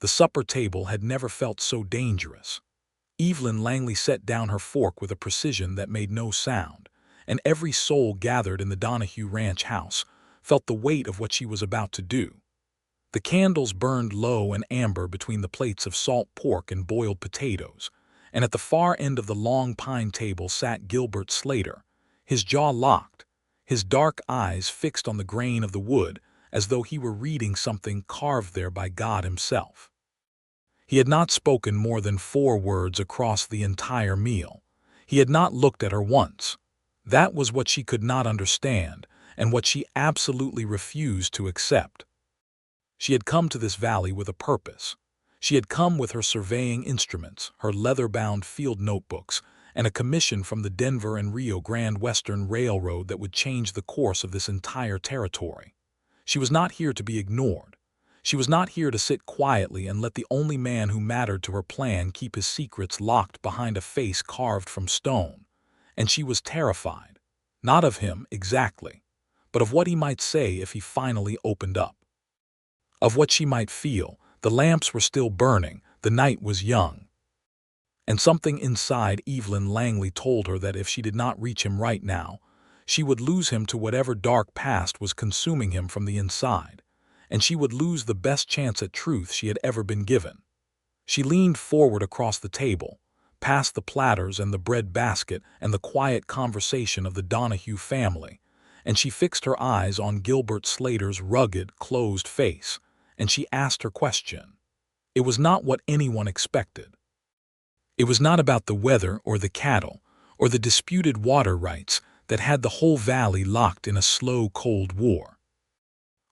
The supper table had never felt so dangerous. Evelyn Langley set down her fork with a precision that made no sound, and every soul gathered in the Donahue Ranch house felt the weight of what she was about to do. The candles burned low and amber between the plates of salt pork and boiled potatoes, and at the far end of the long pine table sat Gilbert Slater, his jaw locked, his dark eyes fixed on the grain of the wood as though he were reading something carved there by God himself. He had not spoken more than 4 words across the entire meal. He had not looked at her once. That was what she could not understand, and what she absolutely refused to accept. She had come to this valley with a purpose. She had come with her surveying instruments, her leather-bound field notebooks, and a commission from the Denver and Rio Grande Western Railroad that would change the course of this entire territory. She was not here to be ignored. She was not here to sit quietly and let the only man who mattered to her plan keep his secrets locked behind a face carved from stone. And she was terrified, not of him exactly, but of what he might say if he finally opened up. Of what she might feel. The lamps were still burning, the night was young. And something inside Evelyn Langley told her that if she did not reach him right now, she would lose him to whatever dark past was consuming him from the inside, and she would lose the best chance at truth she had ever been given. She leaned forward across the table, past the platters and the bread basket and the quiet conversation of the Donahue family, and she fixed her eyes on Gilbert Slater's rugged, closed face, and she asked her question. It was not what anyone expected. It was not about the weather or the cattle or the disputed water rights that had the whole valley locked in a slow, cold war.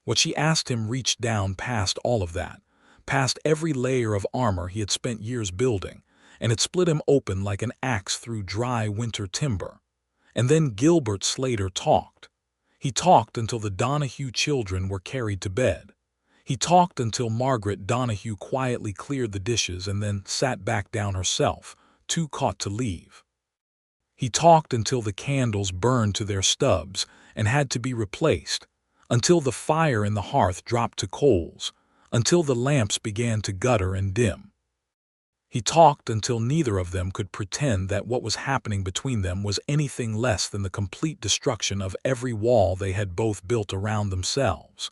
What she asked him reached down past all of that, past every layer of armor he had spent years building, and it split him open like an axe through dry winter timber. And then Gilbert Slater talked. He talked until the Donahue children were carried to bed. He talked until Margaret Donahue quietly cleared the dishes and then sat back down herself, too caught to leave. He talked until the candles burned to their stubs and had to be replaced, until the fire in the hearth dropped to coals, until the lamps began to gutter and dim. He talked until neither of them could pretend that what was happening between them was anything less than the complete destruction of every wall they had both built around themselves.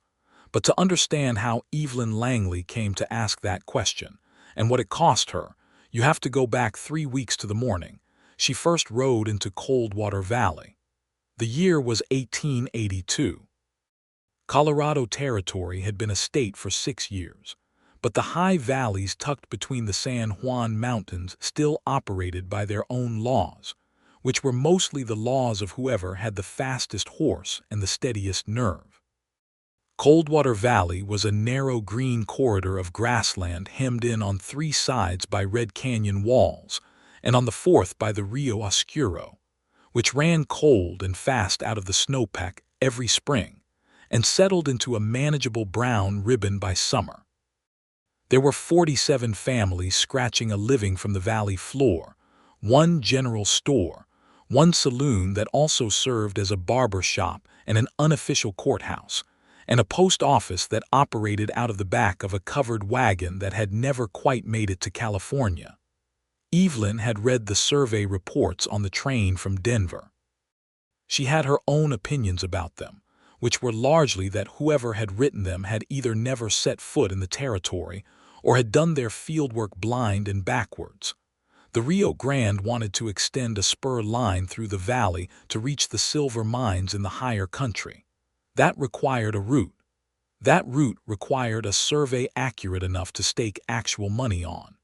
But to understand how Evelyn Langley came to ask that question, and what it cost her, you have to go back 3 weeks to the morning she first rode into Coldwater Valley. The year was 1882. Colorado Territory had been a state for 6 years, but the high valleys tucked between the San Juan Mountains still operated by their own laws, which were mostly the laws of whoever had the fastest horse and the steadiest nerve. Coldwater Valley was a narrow green corridor of grassland hemmed in on 3 sides by Red Canyon walls, and on the 4th by the Rio Oscuro, which ran cold and fast out of the snowpack every spring, and settled into a manageable brown ribbon by summer. There were 47 families scratching a living from the valley floor, 1 general store, 1 saloon that also served as a barber shop and an unofficial courthouse, and a post office that operated out of the back of a covered wagon that had never quite made it to California. Evelyn had read the survey reports on the train from Denver. She had her own opinions about them, which were largely that whoever had written them had either never set foot in the territory or had done their fieldwork blind and backwards. The Rio Grande wanted to extend a spur line through the valley to reach the silver mines in the higher country. That required a route. That route required a survey accurate enough to stake actual money on.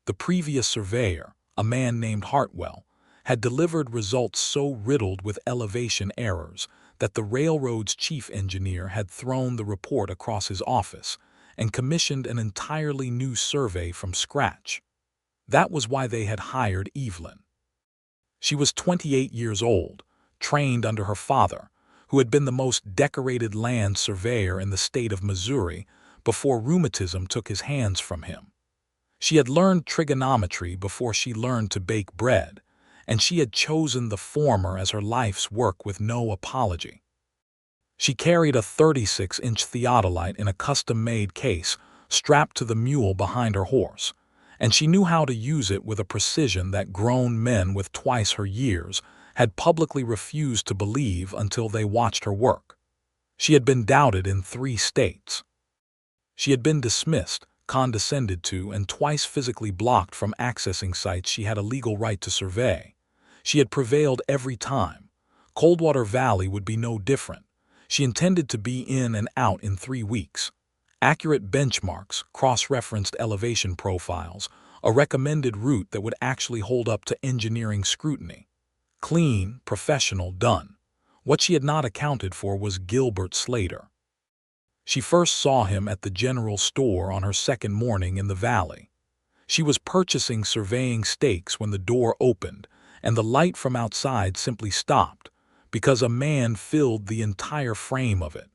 The previous surveyor, a man named Hartwell, had delivered results so riddled with elevation errors that the railroad's chief engineer had thrown the report across his office and commissioned an entirely new survey from scratch. That was why they had hired Evelyn. She was 28 years old, trained under her father, who had been the most decorated land surveyor in the state of Missouri before rheumatism took his hands from him. She had learned trigonometry before she learned to bake bread, and she had chosen the former as her life's work with no apology. She carried a 36-inch theodolite in a custom-made case strapped to the mule behind her horse, and she knew how to use it with a precision that grown men with twice her years had publicly refused to believe until they watched her work. She had been doubted in 3 states. She had been dismissed, condescended to, and twice physically blocked from accessing sites she had a legal right to survey. She had prevailed every time. Coldwater Valley would be no different. She intended to be in and out in 3 weeks. Accurate benchmarks, cross-referenced elevation profiles, a recommended route that would actually hold up to engineering scrutiny. Clean, professional, done. What she had not accounted for was Gilbert Slater. She first saw him at the general store on her second morning in the valley. She was purchasing surveying stakes when the door opened, and the light from outside simply stopped, because a man filled the entire frame of it.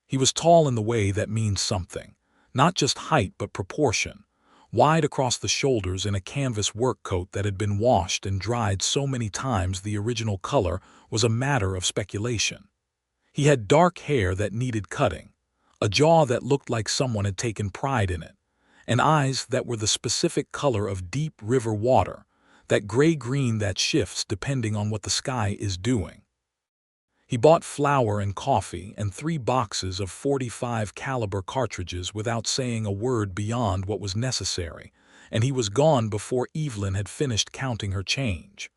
He was tall in the way that means something, not just height but proportion, wide across the shoulders in a canvas work coat that had been washed and dried so many times the original color was a matter of speculation. He had dark hair that needed cutting, a jaw that looked like someone had taken pride in it, and eyes that were the specific color of deep river water, that gray-green that shifts depending on what the sky is doing. He bought flour and coffee and 3 boxes of .45 caliber cartridges without saying a word beyond what was necessary, and he was gone before Evelyn had finished counting her change.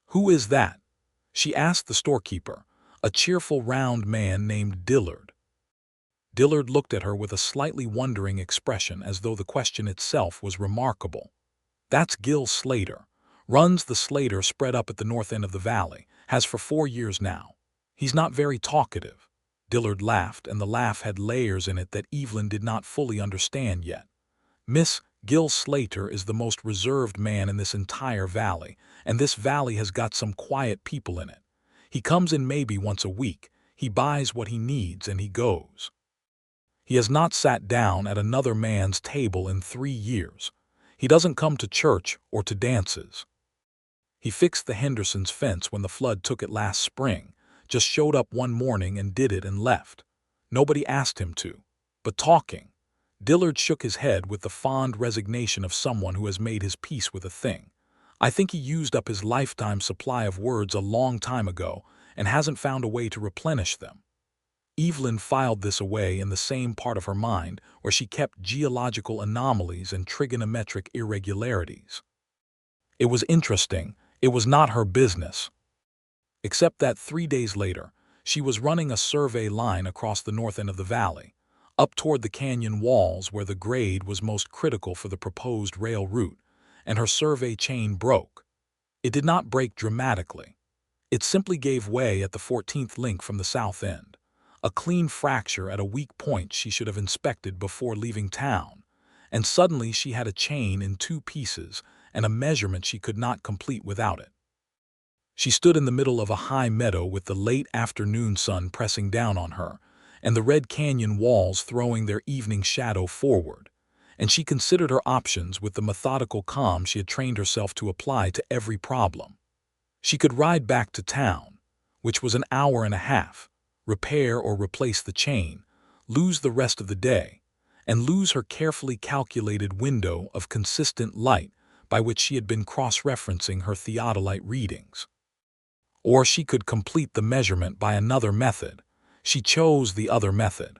"Who is that?" she asked the storekeeper, a cheerful round man named Dillard. Dillard looked at her with a slightly wondering expression as though the question itself was remarkable. "That's Gil Slater. Runs the Slater spread up at the north end of the valley, has for 4 years now. He's not very talkative." Dillard laughed, and the laugh had layers in it that Evelyn did not fully understand yet. "Miss, Gil Slater is the most reserved man in this entire valley, and this valley has got some quiet people in it. He comes in maybe once a week, he buys what he needs, and he goes. He has not sat down at another man's table in 3 years. He doesn't come to church or to dances. He fixed the Hendersons' fence when the flood took it last spring, just showed up one morning and did it and left. Nobody asked him to. But talking." Dillard shook his head with the fond resignation of someone who has made his peace with a thing. "I think he used up his lifetime supply of words a long time ago and hasn't found a way to replenish them." Evelyn filed this away in the same part of her mind where she kept geological anomalies and trigonometric irregularities. It was interesting. It was not her business. Except that 3 days later, she was running a survey line across the north end of the valley, up toward the canyon walls where the grade was most critical for the proposed rail route, and her survey chain broke. It did not break dramatically. It simply gave way at the 14th link from the south end, a clean fracture at a weak point she should have inspected before leaving town, and suddenly she had a chain in 2 pieces and a measurement she could not complete without it. She stood in the middle of a high meadow with the late afternoon sun pressing down on her, and the red canyon walls throwing their evening shadow forward, and she considered her options with the methodical calm she had trained herself to apply to every problem. She could ride back to town, which was an hour and a half, repair or replace the chain, lose the rest of the day, and lose her carefully calculated window of consistent light by which she had been cross-referencing her theodolite readings. Or she could complete the measurement by another method. She chose the other method.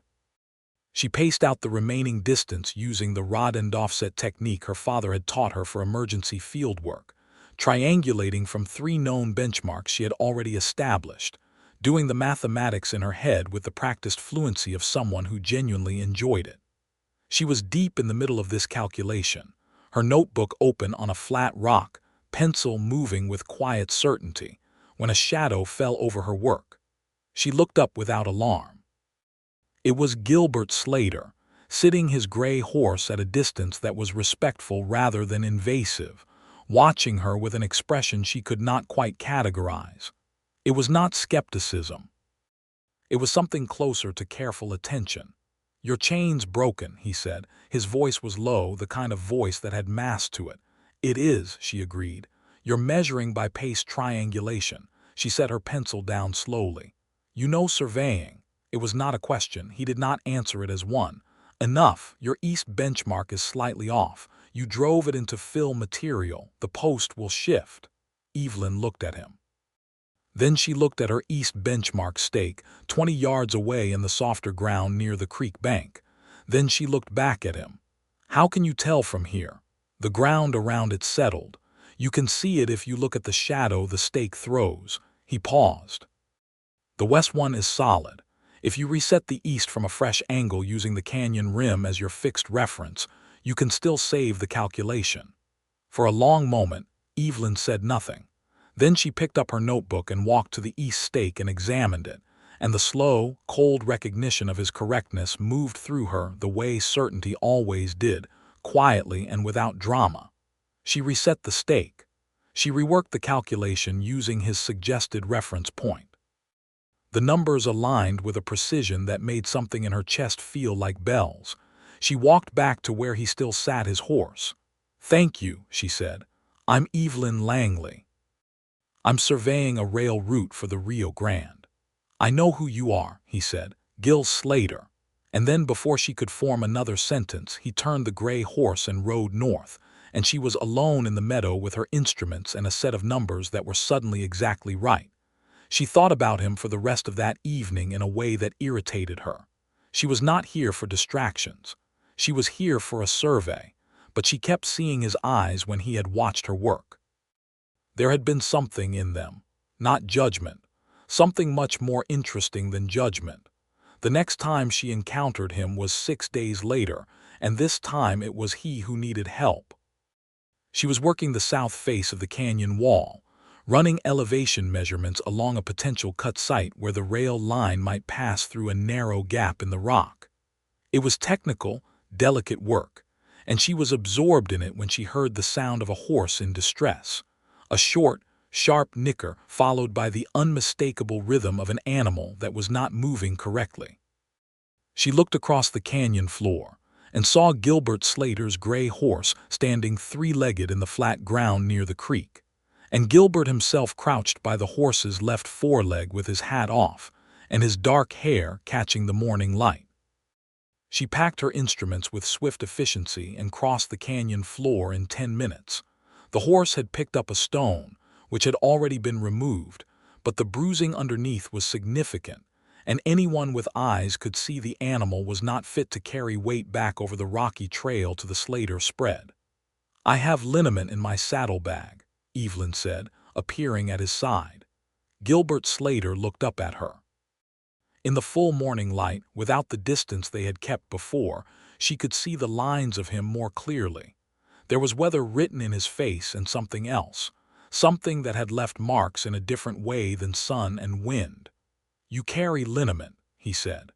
She paced out the remaining distance using the rod and offset technique her father had taught her for emergency field work, triangulating from 3 known benchmarks she had already established, doing the mathematics in her head with the practiced fluency of someone who genuinely enjoyed it. She was deep in the middle of this calculation, her notebook open on a flat rock, pencil moving with quiet certainty, when a shadow fell over her work. She looked up without alarm. It was Gilbert Slater, sitting his gray horse at a distance that was respectful rather than invasive, watching her with an expression she could not quite categorize. It was not skepticism. It was something closer to careful attention. "Your chain's broken," he said. His voice was low, the kind of voice that had mass to it. "It is," she agreed. "You're measuring by pace triangulation." She set her pencil down slowly. "You know surveying." It was not a question. He did not answer it as one. Enough, your east benchmark is slightly off. You drove it into fill material. The post will shift. Evelyn looked at him. Then she looked at her east benchmark stake, 20 yards away in the softer ground near the creek bank. Then she looked back at him. How can you tell from here? The ground around it settled. You can see it if you look at the shadow the stake throws. He paused. The west one is solid. If you reset the east from a fresh angle using the canyon rim as your fixed reference, you can still save the calculation. For a long moment, Evelyn said nothing. Then she picked up her notebook and walked to the east stake and examined it, and the slow, cold recognition of his correctness moved through her the way certainty always did, quietly and without drama. She reset the stake. She reworked the calculation using his suggested reference point. The numbers aligned with a precision that made something in her chest feel like bells. She walked back to where he still sat his horse. "Thank you," she said. "I'm Evelyn Langley. I'm surveying a rail route for the Rio Grande." "I know who you are," he said. "Gil Slater." And then before she could form another sentence, he turned the gray horse and rode north, and she was alone in the meadow with her instruments and a set of numbers that were suddenly exactly right. She thought about him for the rest of that evening in a way that irritated her. She was not here for distractions. She was here for a survey, but she kept seeing his eyes when he had watched her work. There had been something in them, not judgment, something much more interesting than judgment. The next time she encountered him was 6 days later, and this time it was he who needed help. She was working the south face of the canyon wall, running elevation measurements along a potential cut site where the rail line might pass through a narrow gap in the rock. It was technical, delicate work, and she was absorbed in it when she heard the sound of a horse in distress. A short, sharp nicker followed by the unmistakable rhythm of an animal that was not moving correctly. She looked across the canyon floor and saw Gilbert Slater's gray horse standing three-legged in the flat ground near the creek, and Gilbert himself crouched by the horse's left foreleg with his hat off and his dark hair catching the morning light. She packed her instruments with swift efficiency and crossed the canyon floor in 10 minutes. The horse had picked up a stone, which had already been removed, but the bruising underneath was significant, and anyone with eyes could see the animal was not fit to carry weight back over the rocky trail to the Slater spread. "I have liniment in my saddlebag," Evelyn said, appearing at his side. Gilbert Slater looked up at her. In the full morning light, without the distance they had kept before, she could see the lines of him more clearly. There was weather written in his face and something else, something that had left marks in a different way than sun and wind. "You carry liniment," he said.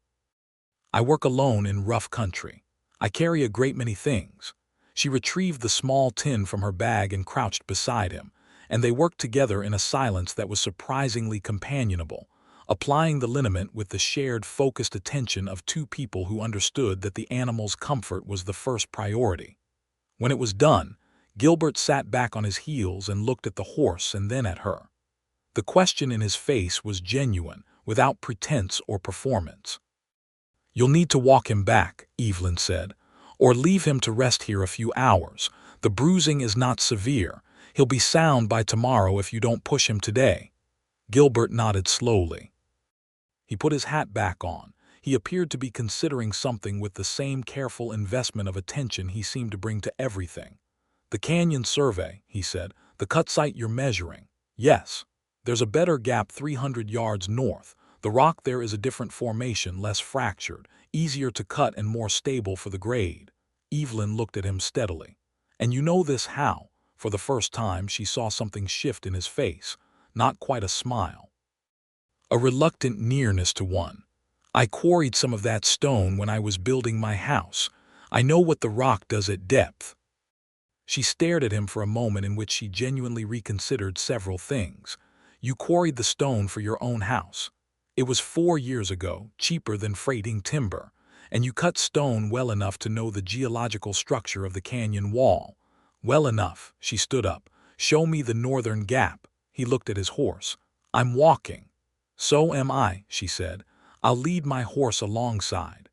"I work alone in rough country. I carry a great many things." She retrieved the small tin from her bag and crouched beside him, and they worked together in a silence that was surprisingly companionable, applying the liniment with the shared focused attention of two people who understood that the animal's comfort was the first priority. When it was done, Gilbert sat back on his heels and looked at the horse and then at her. The question in his face was genuine, without pretense or performance. "You'll need to walk him back," Evelyn said, "or leave him to rest here a few hours. The bruising is not severe. He'll be sound by tomorrow if you don't push him today." Gilbert nodded slowly. He put his hat back on. He appeared to be considering something with the same careful investment of attention he seemed to bring to everything. "The canyon survey," he said. "The cut site you're measuring." "Yes. There's a better gap 300 yards north. The rock there is a different formation, less fractured, easier to cut and more stable for the grade." Evelyn looked at him steadily. "And you know this how?" For the first time she saw something shift in his face, not quite a smile. A reluctant nearness to one. "I quarried some of that stone when I was building my house. I know what the rock does at depth." She stared at him for a moment in which she genuinely reconsidered several things. "You quarried the stone for your own house. It was 4 years ago, cheaper than freighting timber, and you cut stone well enough to know the geological structure of the canyon wall." "Well enough." She stood up. "Show me the northern gap." He looked at his horse. "I'm walking." "So am I," she said. "I'll lead my horse alongside."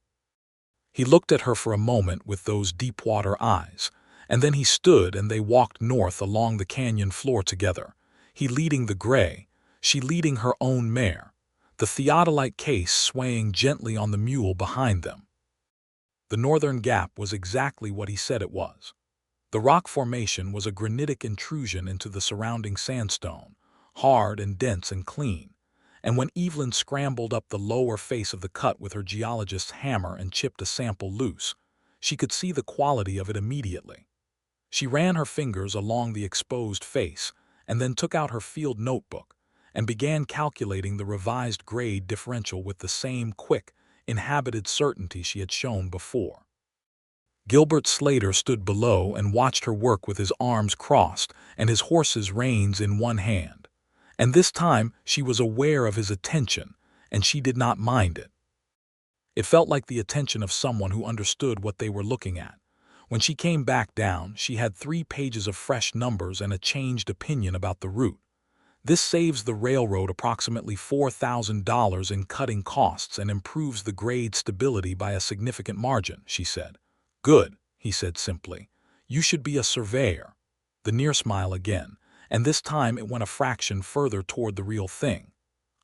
He looked at her for a moment with those deep-water eyes, and then he stood and they walked north along the canyon floor together, he leading the gray, she leading her own mare, the theodolite case swaying gently on the mule behind them. The northern gap was exactly what he said it was. The rock formation was a granitic intrusion into the surrounding sandstone, hard and dense and clean, and when Evelyn scrambled up the lower face of the cut with her geologist's hammer and chipped a sample loose, she could see the quality of it immediately. She ran her fingers along the exposed face and then took out her field notebook and began calculating the revised grade differential with the same quick, inhabited certainty she had shown before. Gilbert Slater stood below and watched her work with his arms crossed and his horse's reins in one hand. And this time she was aware of his attention, and she did not mind it. It felt like the attention of someone who understood what they were looking at. When she came back down, she had 3 pages of fresh numbers and a changed opinion about the route. This saves the railroad approximately $4,000 in cutting costs and improves the grade stability by a significant margin, she said. Good, he said simply. You should be a surveyor. The near smile again, and this time it went a fraction further toward the real thing.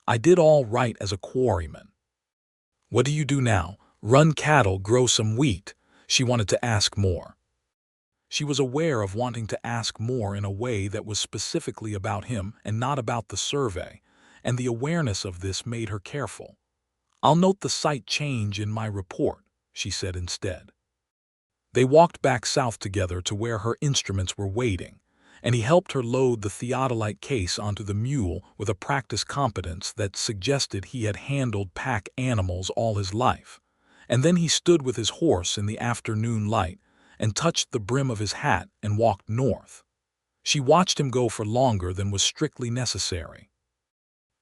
I did all right as a quarryman. What do you do now? Run cattle, grow some wheat? She wanted to ask more. She was aware of wanting to ask more in a way that was specifically about him and not about the survey, and the awareness of this made her careful. I'll note the site change in my report, she said instead. They walked back south together to where her instruments were waiting, and he helped her load the theodolite case onto the mule with a practiced competence that suggested he had handled pack animals all his life. And then he stood with his horse in the afternoon light and touched the brim of his hat and walked north. She watched him go for longer than was strictly necessary.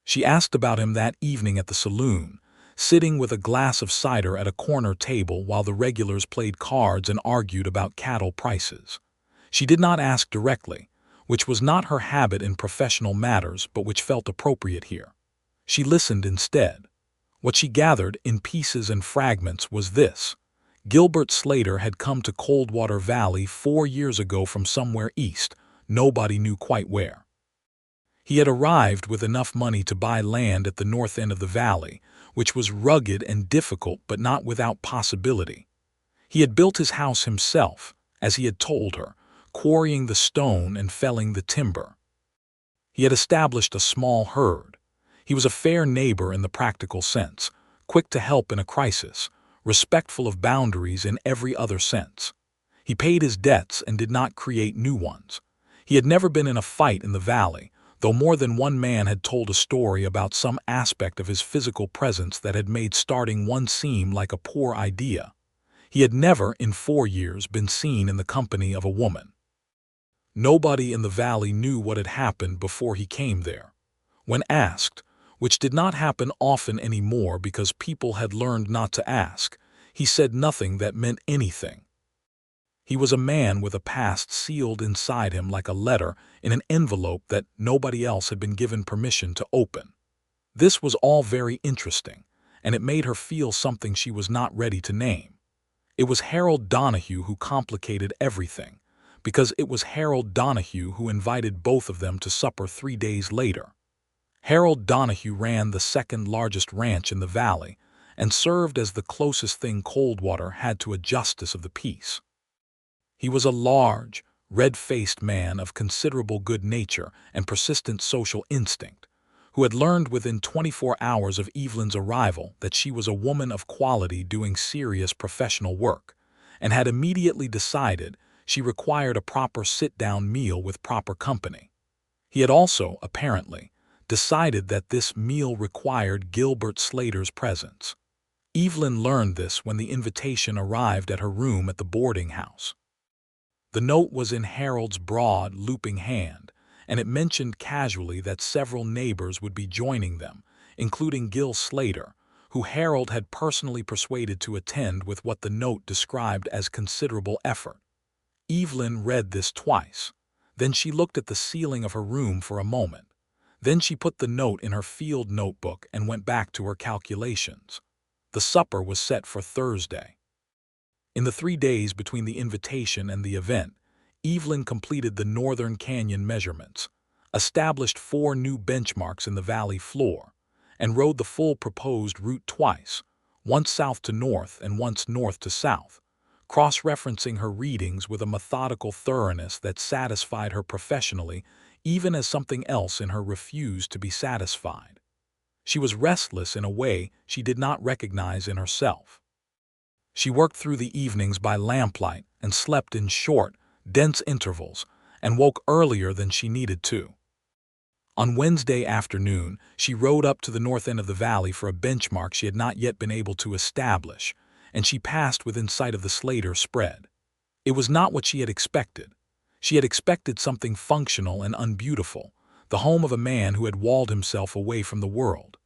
She asked about him that evening at the saloon, sitting with a glass of cider at a corner table while the regulars played cards and argued about cattle prices. She did not ask directly, which was not her habit in professional matters but which felt appropriate here. She listened instead. What she gathered in pieces and fragments was this. Gilbert Slater had come to Coldwater Valley 4 years ago from somewhere east, nobody knew quite where. He had arrived with enough money to buy land at the north end of the valley, which was rugged and difficult but not without possibility. He had built his house himself, as he had told her, quarrying the stone and felling the timber. He had established a small herd. He was a fair neighbor in the practical sense, quick to help in a crisis, respectful of boundaries in every other sense. He paid his debts and did not create new ones. He had never been in a fight in the valley, though more than one man had told a story about some aspect of his physical presence that had made starting one seem like a poor idea. He had never, in 4 years, been seen in the company of a woman. Nobody in the valley knew what had happened before he came there. When asked, which did not happen often anymore because people had learned not to ask, he said nothing that meant anything. He was a man with a past sealed inside him like a letter in an envelope that nobody else had been given permission to open. This was all very interesting, and it made her feel something she was not ready to name. It was Harold Donahue who complicated everything, because it was Harold Donahue who invited both of them to supper 3 days later. Harold Donahue ran the second largest ranch in the valley and served as the closest thing Coldwater had to a justice of the peace. He was a large, red-faced man of considerable good nature and persistent social instinct, who had learned within 24 hours of Evelyn's arrival that she was a woman of quality doing serious professional work, and had immediately decided she required a proper sit-down meal with proper company. He had also, apparently, decided that this meal required Gilbert Slater's presence. Evelyn learned this when the invitation arrived at her room at the boarding house. The note was in Harold's broad, looping hand, and it mentioned casually that several neighbors would be joining them, including Gil Slater, who Harold had personally persuaded to attend with what the note described as considerable effort. Evelyn read this twice. Then she looked at the ceiling of her room for a moment. Then she put the note in her field notebook and went back to her calculations. The supper was set for Thursday. In the 3 days between the invitation and the event, Evelyn completed the Northern Canyon measurements, established 4 new benchmarks in the valley floor, and rode the full proposed route twice, once south to north and once north to south, cross-referencing her readings with a methodical thoroughness that satisfied her professionally, even as something else in her refused to be satisfied. She was restless in a way she did not recognize in herself. She worked through the evenings by lamplight and slept in short, dense intervals, and woke earlier than she needed to. On Wednesday afternoon, she rode up to the north end of the valley for a benchmark she had not yet been able to establish, and she passed within sight of the Slater spread. It was not what she had expected. She had expected something functional and unbeautiful, the home of a man who had walled himself away from the world.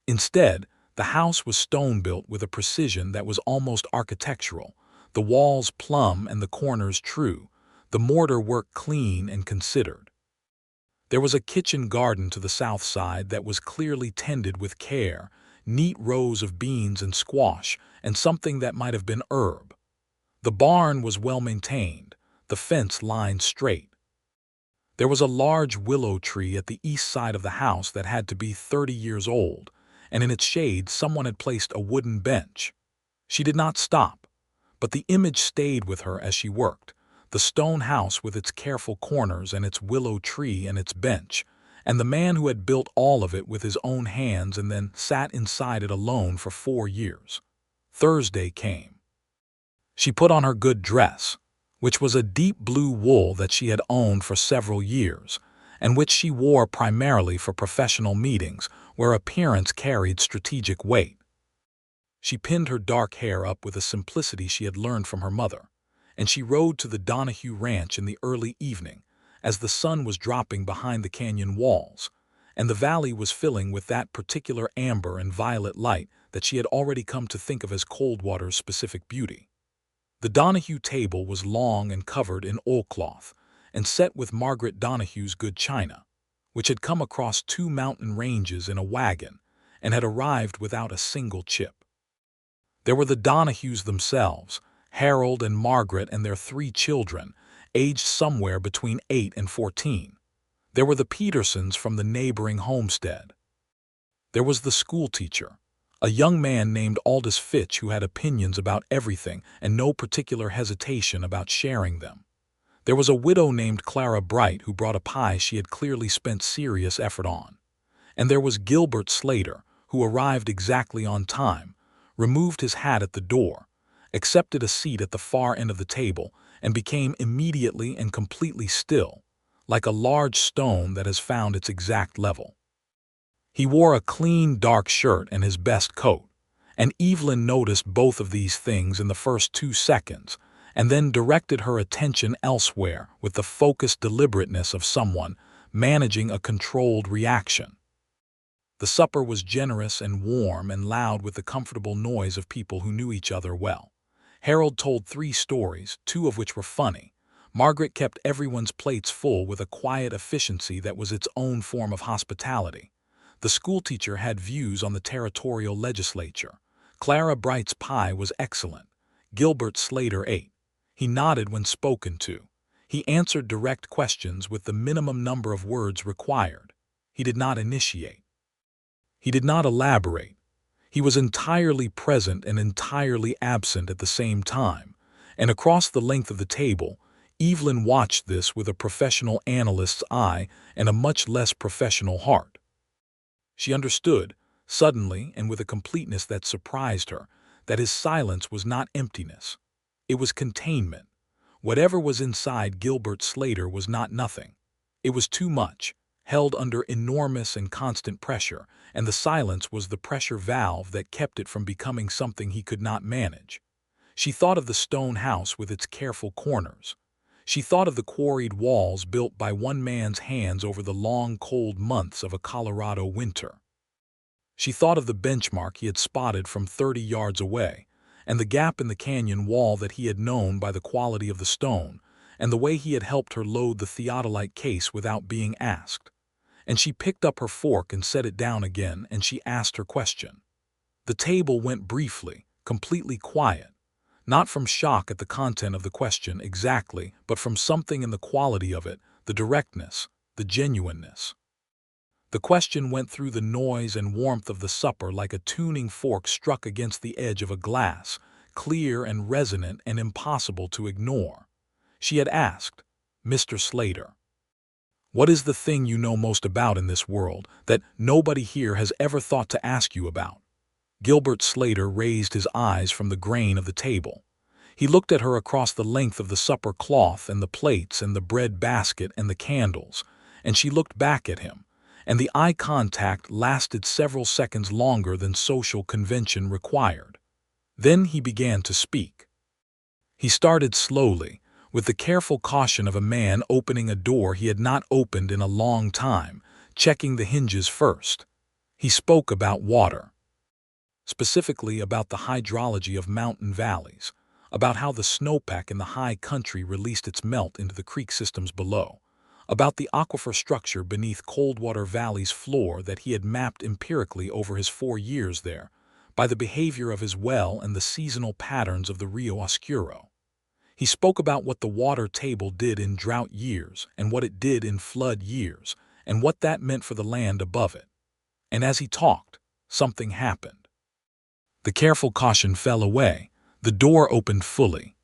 Instead, the house was stone-built with a precision that was almost architectural, the walls plumb and the corners true, the mortar work clean and considered. There was a kitchen garden to the south side that was clearly tended with care, neat rows of beans and squash, and something that might have been herb. The barn was well maintained, the fence lined straight. There was a large willow tree at the east side of the house that had to be 30 years old, and in its shade someone had placed a wooden bench. She did not stop, but the image stayed with her as she worked, the stone house with its careful corners and its willow tree and its bench, and the man who had built all of it with his own hands and then sat inside it alone for 4 years. Thursday came. She put on her good dress, which was a deep blue wool that she had owned for several years, and which she wore primarily for professional meetings where appearance carried strategic weight. She pinned her dark hair up with a simplicity she had learned from her mother, and she rode to the Donahue Ranch in the early evening, as the sun was dropping behind the canyon walls, and the valley was filling with that particular amber and violet light that she had already come to think of as Coldwater's specific beauty. The Donahue table was long and covered in oilcloth, and set with Margaret Donahue's good china, which had come across 2 mountain ranges in a wagon and had arrived without a single chip. There were the Donahues themselves, Harold and Margaret and their 3 children, aged somewhere between 8 and 14. There were the Petersons from the neighboring homestead. There was the schoolteacher, a young man named Aldous Fitch who had opinions about everything and no particular hesitation about sharing them. There was a widow named Clara Bright who brought a pie she had clearly spent serious effort on. And there was Gilbert Slater, who arrived exactly on time, removed his hat at the door, accepted a seat at the far end of the table, and became immediately and completely still, like a large stone that has found its exact level. He wore a clean, dark shirt and his best coat, and Evelyn noticed both of these things in the first 2 seconds, and then directed her attention elsewhere with the focused deliberateness of someone managing a controlled reaction. The supper was generous and warm and loud with the comfortable noise of people who knew each other well. Harold told 3 stories, 2 of which were funny. Margaret kept everyone's plates full with a quiet efficiency that was its own form of hospitality. The schoolteacher had views on the territorial legislature. Clara Bright's pie was excellent. Gilbert Slater ate. He nodded when spoken to. He answered direct questions with the minimum number of words required. He did not initiate. He did not elaborate. He was entirely present and entirely absent at the same time, and across the length of the table, Evelyn watched this with a professional analyst's eye and a much less professional heart. She understood, suddenly and with a completeness that surprised her, that his silence was not emptiness. It was containment. Whatever was inside Gilbert Slater was not nothing. It was too much, held under enormous and constant pressure, and the silence was the pressure valve that kept it from becoming something he could not manage. She thought of the stone house with its careful corners. She thought of the quarried walls built by one man's hands over the long, cold months of a Colorado winter. She thought of the benchmark he had spotted from 30 yards away, and the gap in the canyon wall that he had known by the quality of the stone, and the way he had helped her load the theodolite case without being asked. And she picked up her fork and set it down again, and she asked her question. The table went briefly, completely quiet. Not from shock at the content of the question exactly, but from something in the quality of it, the directness, the genuineness. The question went through the noise and warmth of the supper like a tuning fork struck against the edge of a glass, clear and resonant and impossible to ignore. She had asked, "Mr. Slater, what is the thing you know most about in this world that nobody here has ever thought to ask you about?" Gilbert Slater raised his eyes from the grain of the table. He looked at her across the length of the supper cloth and the plates and the bread basket and the candles, and she looked back at him, and the eye contact lasted several seconds longer than social convention required. Then he began to speak. He started slowly, with the careful caution of a man opening a door he had not opened in a long time, checking the hinges first. He spoke about water, specifically about the hydrology of mountain valleys, about how the snowpack in the high country released its melt into the creek systems below, about the aquifer structure beneath Coldwater Valley's floor that he had mapped empirically over his 4 years there, by the behavior of his well and the seasonal patterns of the Rio Oscuro. He spoke about what the water table did in drought years and what it did in flood years, and what that meant for the land above it. And as he talked, something happened. The careful caution fell away, the door opened fully.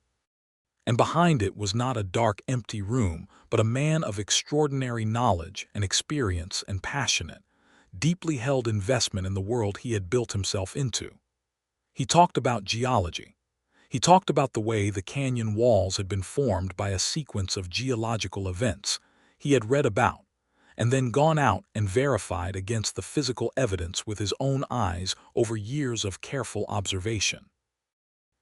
And behind it was not a dark, empty room, but a man of extraordinary knowledge and experience and passionate, deeply held investment in the world he had built himself into. He talked about geology. He talked about the way the canyon walls had been formed by a sequence of geological events he had read about, and then gone out and verified against the physical evidence with his own eyes over years of careful observation.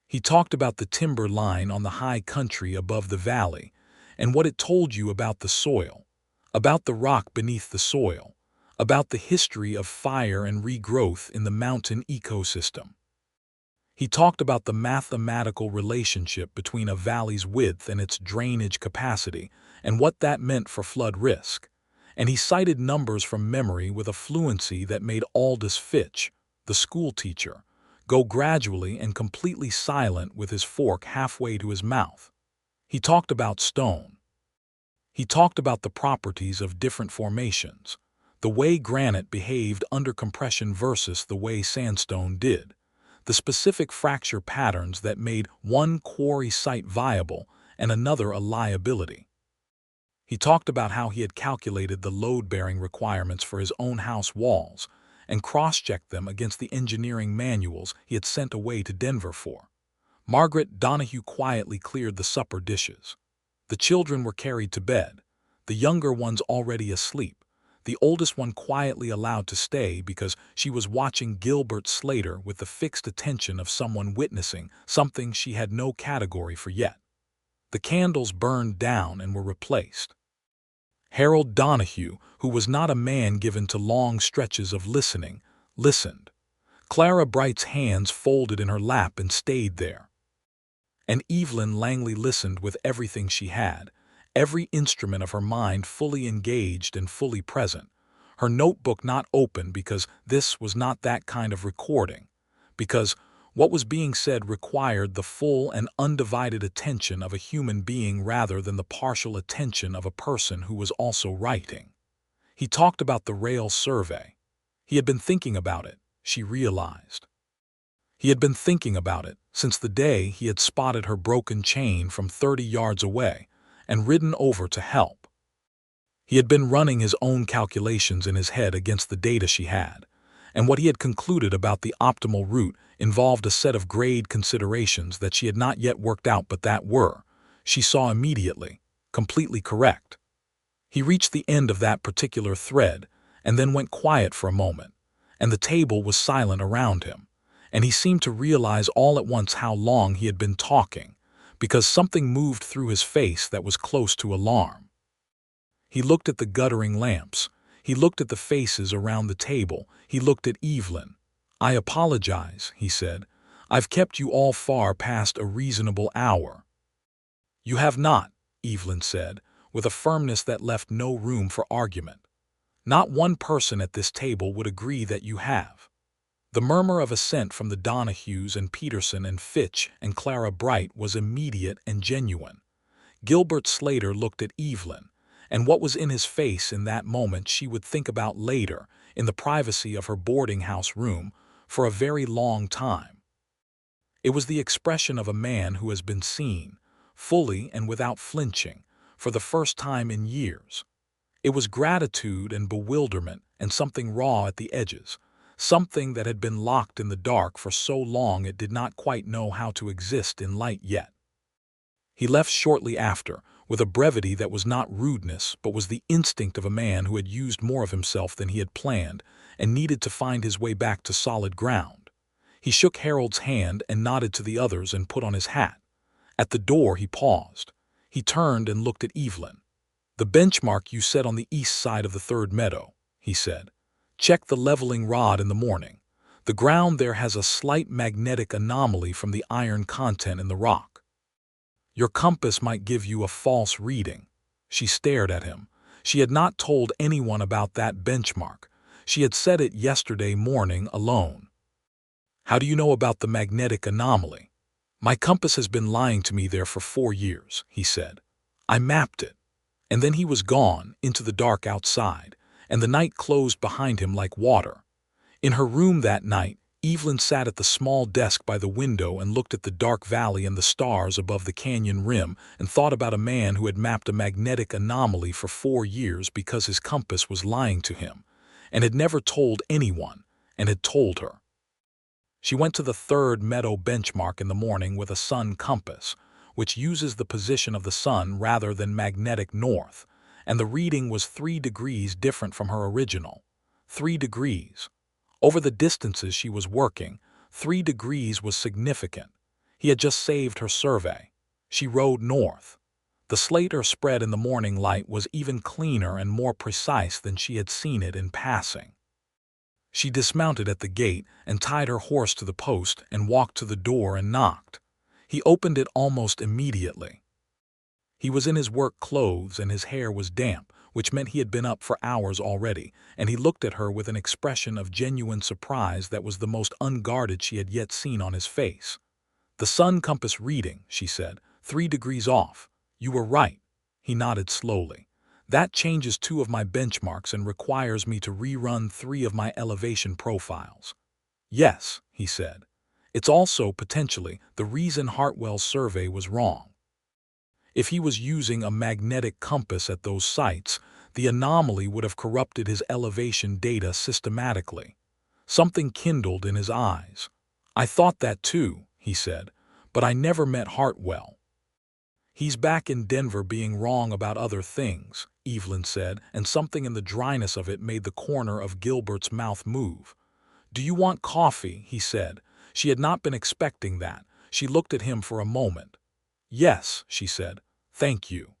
He talked about the timber line on the high country above the valley, and what it told you about the soil, about the rock beneath the soil, about the history of fire and regrowth in the mountain ecosystem. He talked about the mathematical relationship between a valley's width and its drainage capacity, and what that meant for flood risk. And he cited numbers from memory with a fluency that made Aldous Fitch, the schoolteacher, go gradually and completely silent with his fork halfway to his mouth. He talked about stone. He talked about the properties of different formations, the way granite behaved under compression versus the way sandstone did, the specific fracture patterns that made one quarry site viable and another a liability. He talked about how he had calculated the load-bearing requirements for his own house walls and cross-checked them against the engineering manuals he had sent away to Denver for. Margaret Donahue quietly cleared the supper dishes. The children were carried to bed, the younger ones already asleep, the oldest one quietly allowed to stay because she was watching Gilbert Slater with the fixed attention of someone witnessing something she had no category for yet. The candles burned down and were replaced. Harold Donahue, who was not a man given to long stretches of listening, listened. Clara Bright's hands folded in her lap and stayed there. And Evelyn Langley listened with everything she had, every instrument of her mind fully engaged and fully present, her notebook not open because this was not that kind of recording, because what was being said required the full and undivided attention of a human being rather than the partial attention of a person who was also writing. He talked about the rail survey. He had been thinking about it, she realized. He had been thinking about it since the day he had spotted her broken chain from 30 yards away and ridden over to help. He had been running his own calculations in his head against the data she had, and what he had concluded about the optimal route involved a set of grade considerations that she had not yet worked out but that were, she saw immediately, completely correct. He reached the end of that particular thread and then went quiet for a moment, and the table was silent around him, and he seemed to realize all at once how long he had been talking, because something moved through his face that was close to alarm. He looked at the guttering lamps. He looked at the faces around the table. He looked at Evelyn. "I apologize," he said. "I've kept you all far past a reasonable hour." "You have not," Evelyn said, with a firmness that left no room for argument. "Not one person at this table would agree that you have." The murmur of assent from the Donahues and Peterson and Fitch and Clara Bright was immediate and genuine. Gilbert Slater looked at Evelyn, and what was in his face in that moment she would think about later, in the privacy of her boarding-house room, for a very long time. It was the expression of a man who has been seen, fully and without flinching, for the first time in years. It was gratitude and bewilderment and something raw at the edges, something that had been locked in the dark for so long it did not quite know how to exist in light yet. He left shortly after, with a brevity that was not rudeness but was the instinct of a man who had used more of himself than he had planned and needed to find his way back to solid ground. He shook Harold's hand and nodded to the others and put on his hat. At the door he paused. He turned and looked at Evelyn. "The benchmark you set on the east side of the third meadow," he said. "Check the leveling rod in the morning. The ground there has a slight magnetic anomaly from the iron content in the rock. Your compass might give you a false reading." She stared at him. She had not told anyone about that benchmark. She had said it yesterday morning alone. "How do you know about the magnetic anomaly?" "My compass has been lying to me there for 4 years," he said. "I mapped it." And then he was gone, into the dark outside, and the night closed behind him like water. In her room that night, Evelyn sat at the small desk by the window and looked at the dark valley and the stars above the canyon rim and thought about a man who had mapped a magnetic anomaly for 4 years because his compass was lying to him, and had never told anyone, and had told her. She went to the third meadow benchmark in the morning with a sun compass, which uses the position of the sun rather than magnetic north, and the reading was 3 degrees different from her original. 3 degrees. Over the distances she was working, 3 degrees was significant. He had just saved her survey. She rode north. The Slater spread in the morning light was even cleaner and more precise than she had seen it in passing. She dismounted at the gate and tied her horse to the post and walked to the door and knocked. He opened it almost immediately. He was in his work clothes and his hair was damp, which meant he had been up for hours already, and he looked at her with an expression of genuine surprise that was the most unguarded she had yet seen on his face. "The sun compass reading," she said, 3 degrees off. "You were right." He nodded slowly. "That changes 2 of my benchmarks and requires me to rerun 3 of my elevation profiles." "Yes," he said. "It's also, potentially, the reason Hartwell's survey was wrong. If he was using a magnetic compass at those sites, the anomaly would have corrupted his elevation data systematically." Something kindled in his eyes. "I thought that too," he said, "but I never met Hartwell." "He's back in Denver being wrong about other things," Evelyn said, and something in the dryness of it made the corner of Gilbert's mouth move. "Do you want coffee?" he said. She had not been expecting that. She looked at him for a moment. "Yes," she said. "Thank you."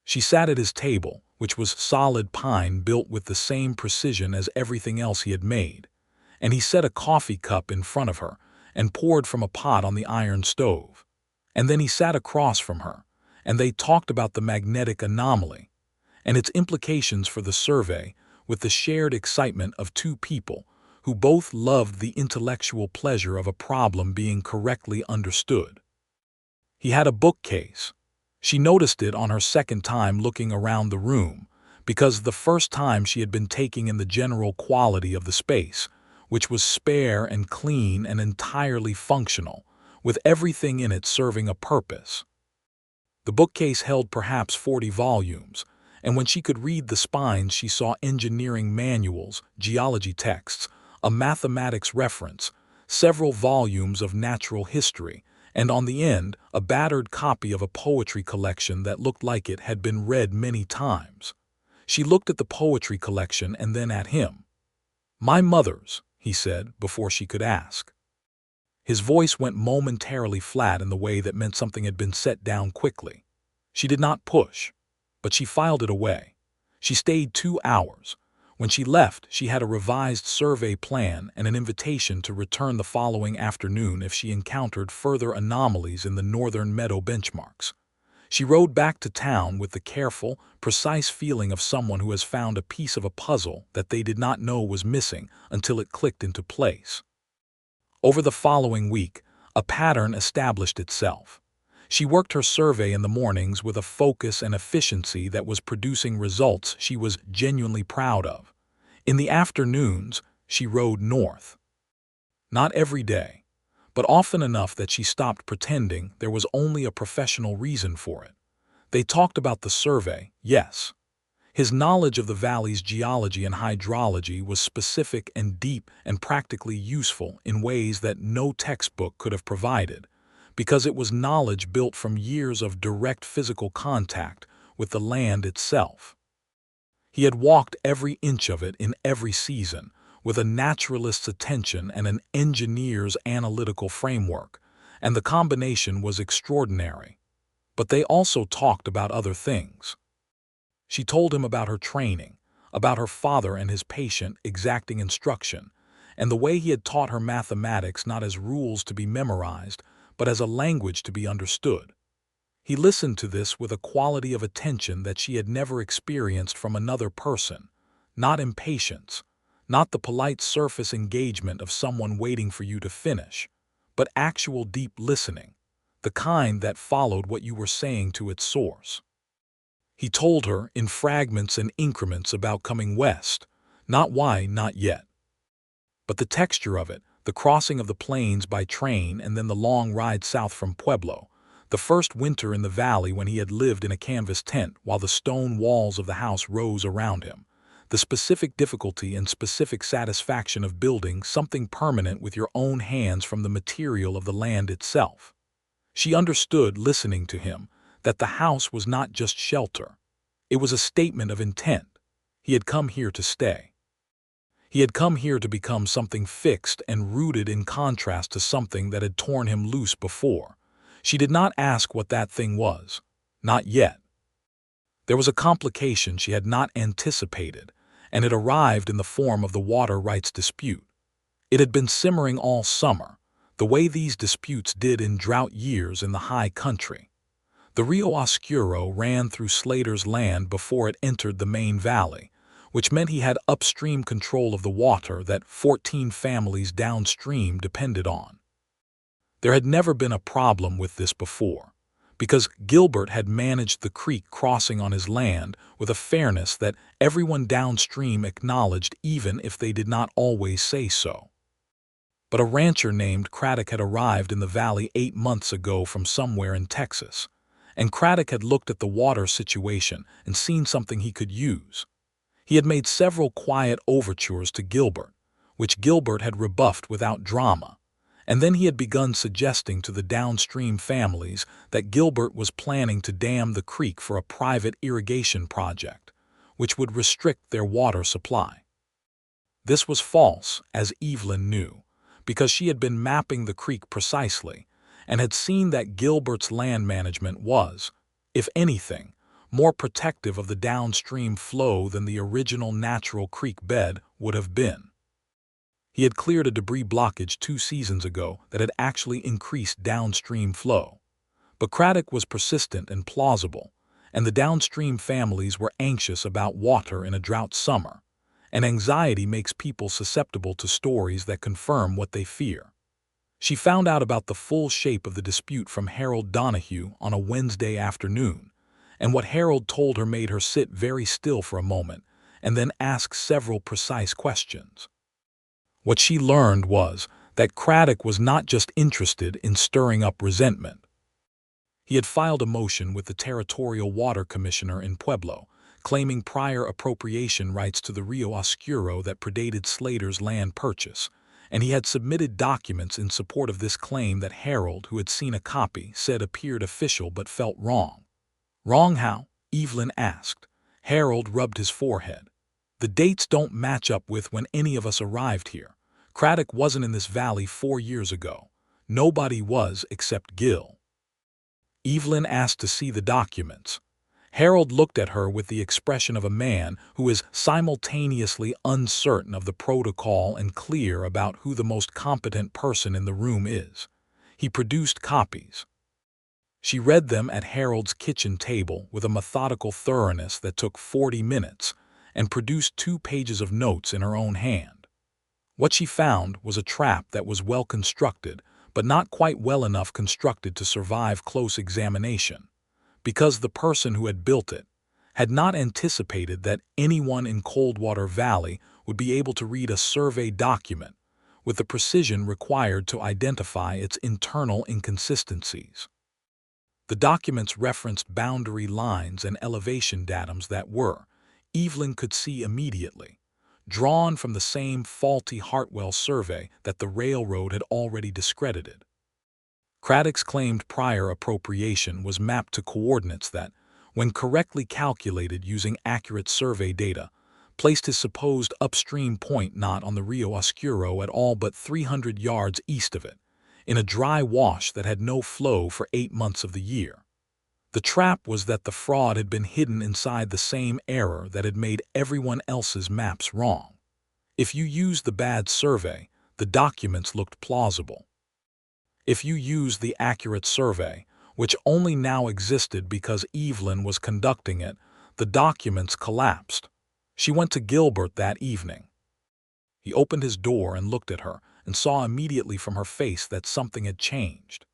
She sat at his table, which was solid pine built with the same precision as everything else he had made, and he set a coffee cup in front of her and poured from a pot on the iron stove. And then he sat across from her, and they talked about the magnetic anomaly and its implications for the survey with the shared excitement of 2 people who both loved the intellectual pleasure of a problem being correctly understood. He had a bookcase. She noticed it on her second time looking around the room, because the first time she had been taking in the general quality of the space, which was spare and clean and entirely functional, with everything in it serving a purpose. The bookcase held perhaps 40 volumes, and when she could read the spines she saw engineering manuals, geology texts, a mathematics reference, several volumes of natural history, and on the end a battered copy of a poetry collection that looked like it had been read many times. She looked at the poetry collection and then at him. "My mother's," he said, before she could ask. His voice went momentarily flat in the way that meant something had been set down quickly. She did not push, but she filed it away. She stayed 2 hours. When she left, she had a revised survey plan and an invitation to return the following afternoon if she encountered further anomalies in the northern meadow benchmarks. She rode back to town with the careful, precise feeling of someone who has found a piece of a puzzle that they did not know was missing until it clicked into place. Over the following week, a pattern established itself. She worked her survey in the mornings with a focus and efficiency that was producing results she was genuinely proud of. In the afternoons, she rode north. Not every day, but often enough that she stopped pretending there was only a professional reason for it. They talked about the survey, yes. His knowledge of the valley's geology and hydrology was specific and deep and practically useful in ways that no textbook could have provided, because it was knowledge built from years of direct physical contact with the land itself. He had walked every inch of it in every season, with a naturalist's attention and an engineer's analytical framework, and the combination was extraordinary. But they also talked about other things. She told him about her training, about her father and his patient exacting instruction, and the way he had taught her mathematics not as rules to be memorized, but as a language to be understood. He listened to this with a quality of attention that she had never experienced from another person, not impatience, not the polite surface engagement of someone waiting for you to finish, but actual deep listening, the kind that followed what you were saying to its source. He told her in fragments and increments about coming west, not why, not yet. But the texture of it, the crossing of the plains by train and then the long ride south from Pueblo, the first winter in the valley when he had lived in a canvas tent while the stone walls of the house rose around him, the specific difficulty and specific satisfaction of building something permanent with your own hands from the material of the land itself. She understood, listening to him, that the house was not just shelter. It was a statement of intent. He had come here to stay. He had come here to become something fixed and rooted in contrast to something that had torn him loose before. She did not ask what that thing was. Not yet. There was a complication she had not anticipated, and it arrived in the form of the water rights dispute. It had been simmering all summer, the way these disputes did in drought years in the high country. The Rio Oscuro ran through Slater's land before it entered the main valley, which meant he had upstream control of the water that 14 families downstream depended on. There had never been a problem with this before, because Gilbert had managed the creek crossing on his land with a fairness that everyone downstream acknowledged even if they did not always say so. But a rancher named Craddock had arrived in the valley 8 months ago from somewhere in Texas, and Craddock had looked at the water situation and seen something he could use. He had made several quiet overtures to Gilbert, which Gilbert had rebuffed without drama, and then he had begun suggesting to the downstream families that Gilbert was planning to dam the creek for a private irrigation project, which would restrict their water supply. This was false, as Evelyn knew, because she had been mapping the creek precisely, and had seen that Gilbert's land management was, if anything, more protective of the downstream flow than the original natural creek bed would have been. He had cleared a debris blockage 2 seasons ago that had actually increased downstream flow. But Craddock was persistent and plausible, and the downstream families were anxious about water in a drought summer, and anxiety makes people susceptible to stories that confirm what they fear. She found out about the full shape of the dispute from Harold Donahue on a Wednesday afternoon, and what Harold told her made her sit very still for a moment and then ask several precise questions. What she learned was that Craddock was not just interested in stirring up resentment. He had filed a motion with the Territorial Water Commissioner in Pueblo, claiming prior appropriation rights to the Rio Oscuro that predated Slater's land purchase, and he had submitted documents in support of this claim that Harold, who had seen a copy, said appeared official but felt wrong. Wrong how? Evelyn asked. Harold rubbed his forehead. The dates don't match up with when any of us arrived here. Craddock wasn't in this valley 4 years ago. Nobody was except Gil. Evelyn asked to see the documents. Harold looked at her with the expression of a man who is simultaneously uncertain of the protocol and clear about who the most competent person in the room is. He produced copies. She read them at Harold's kitchen table with a methodical thoroughness that took 40 minutes and produced 2 pages of notes in her own hand. What she found was a trap that was well constructed, but not quite well enough constructed to survive close examination, because the person who had built it had not anticipated that anyone in Coldwater Valley would be able to read a survey document with the precision required to identify its internal inconsistencies. The documents referenced boundary lines and elevation datums that were, Evelyn could see immediately, drawn from the same faulty Hartwell survey that the railroad had already discredited. Craddock's claimed prior appropriation was mapped to coordinates that, when correctly calculated using accurate survey data, placed his supposed upstream point not on the Rio Oscuro at all but 300 yards east of it, in a dry wash that had no flow for 8 months of the year. The trap was that the fraud had been hidden inside the same error that had made everyone else's maps wrong. If you used the bad survey, the documents looked plausible. If you used the accurate survey, which only now existed because Evelyn was conducting it, the documents collapsed. She went to Gilbert that evening. He opened his door and looked at her, and saw immediately from her face that something had changed.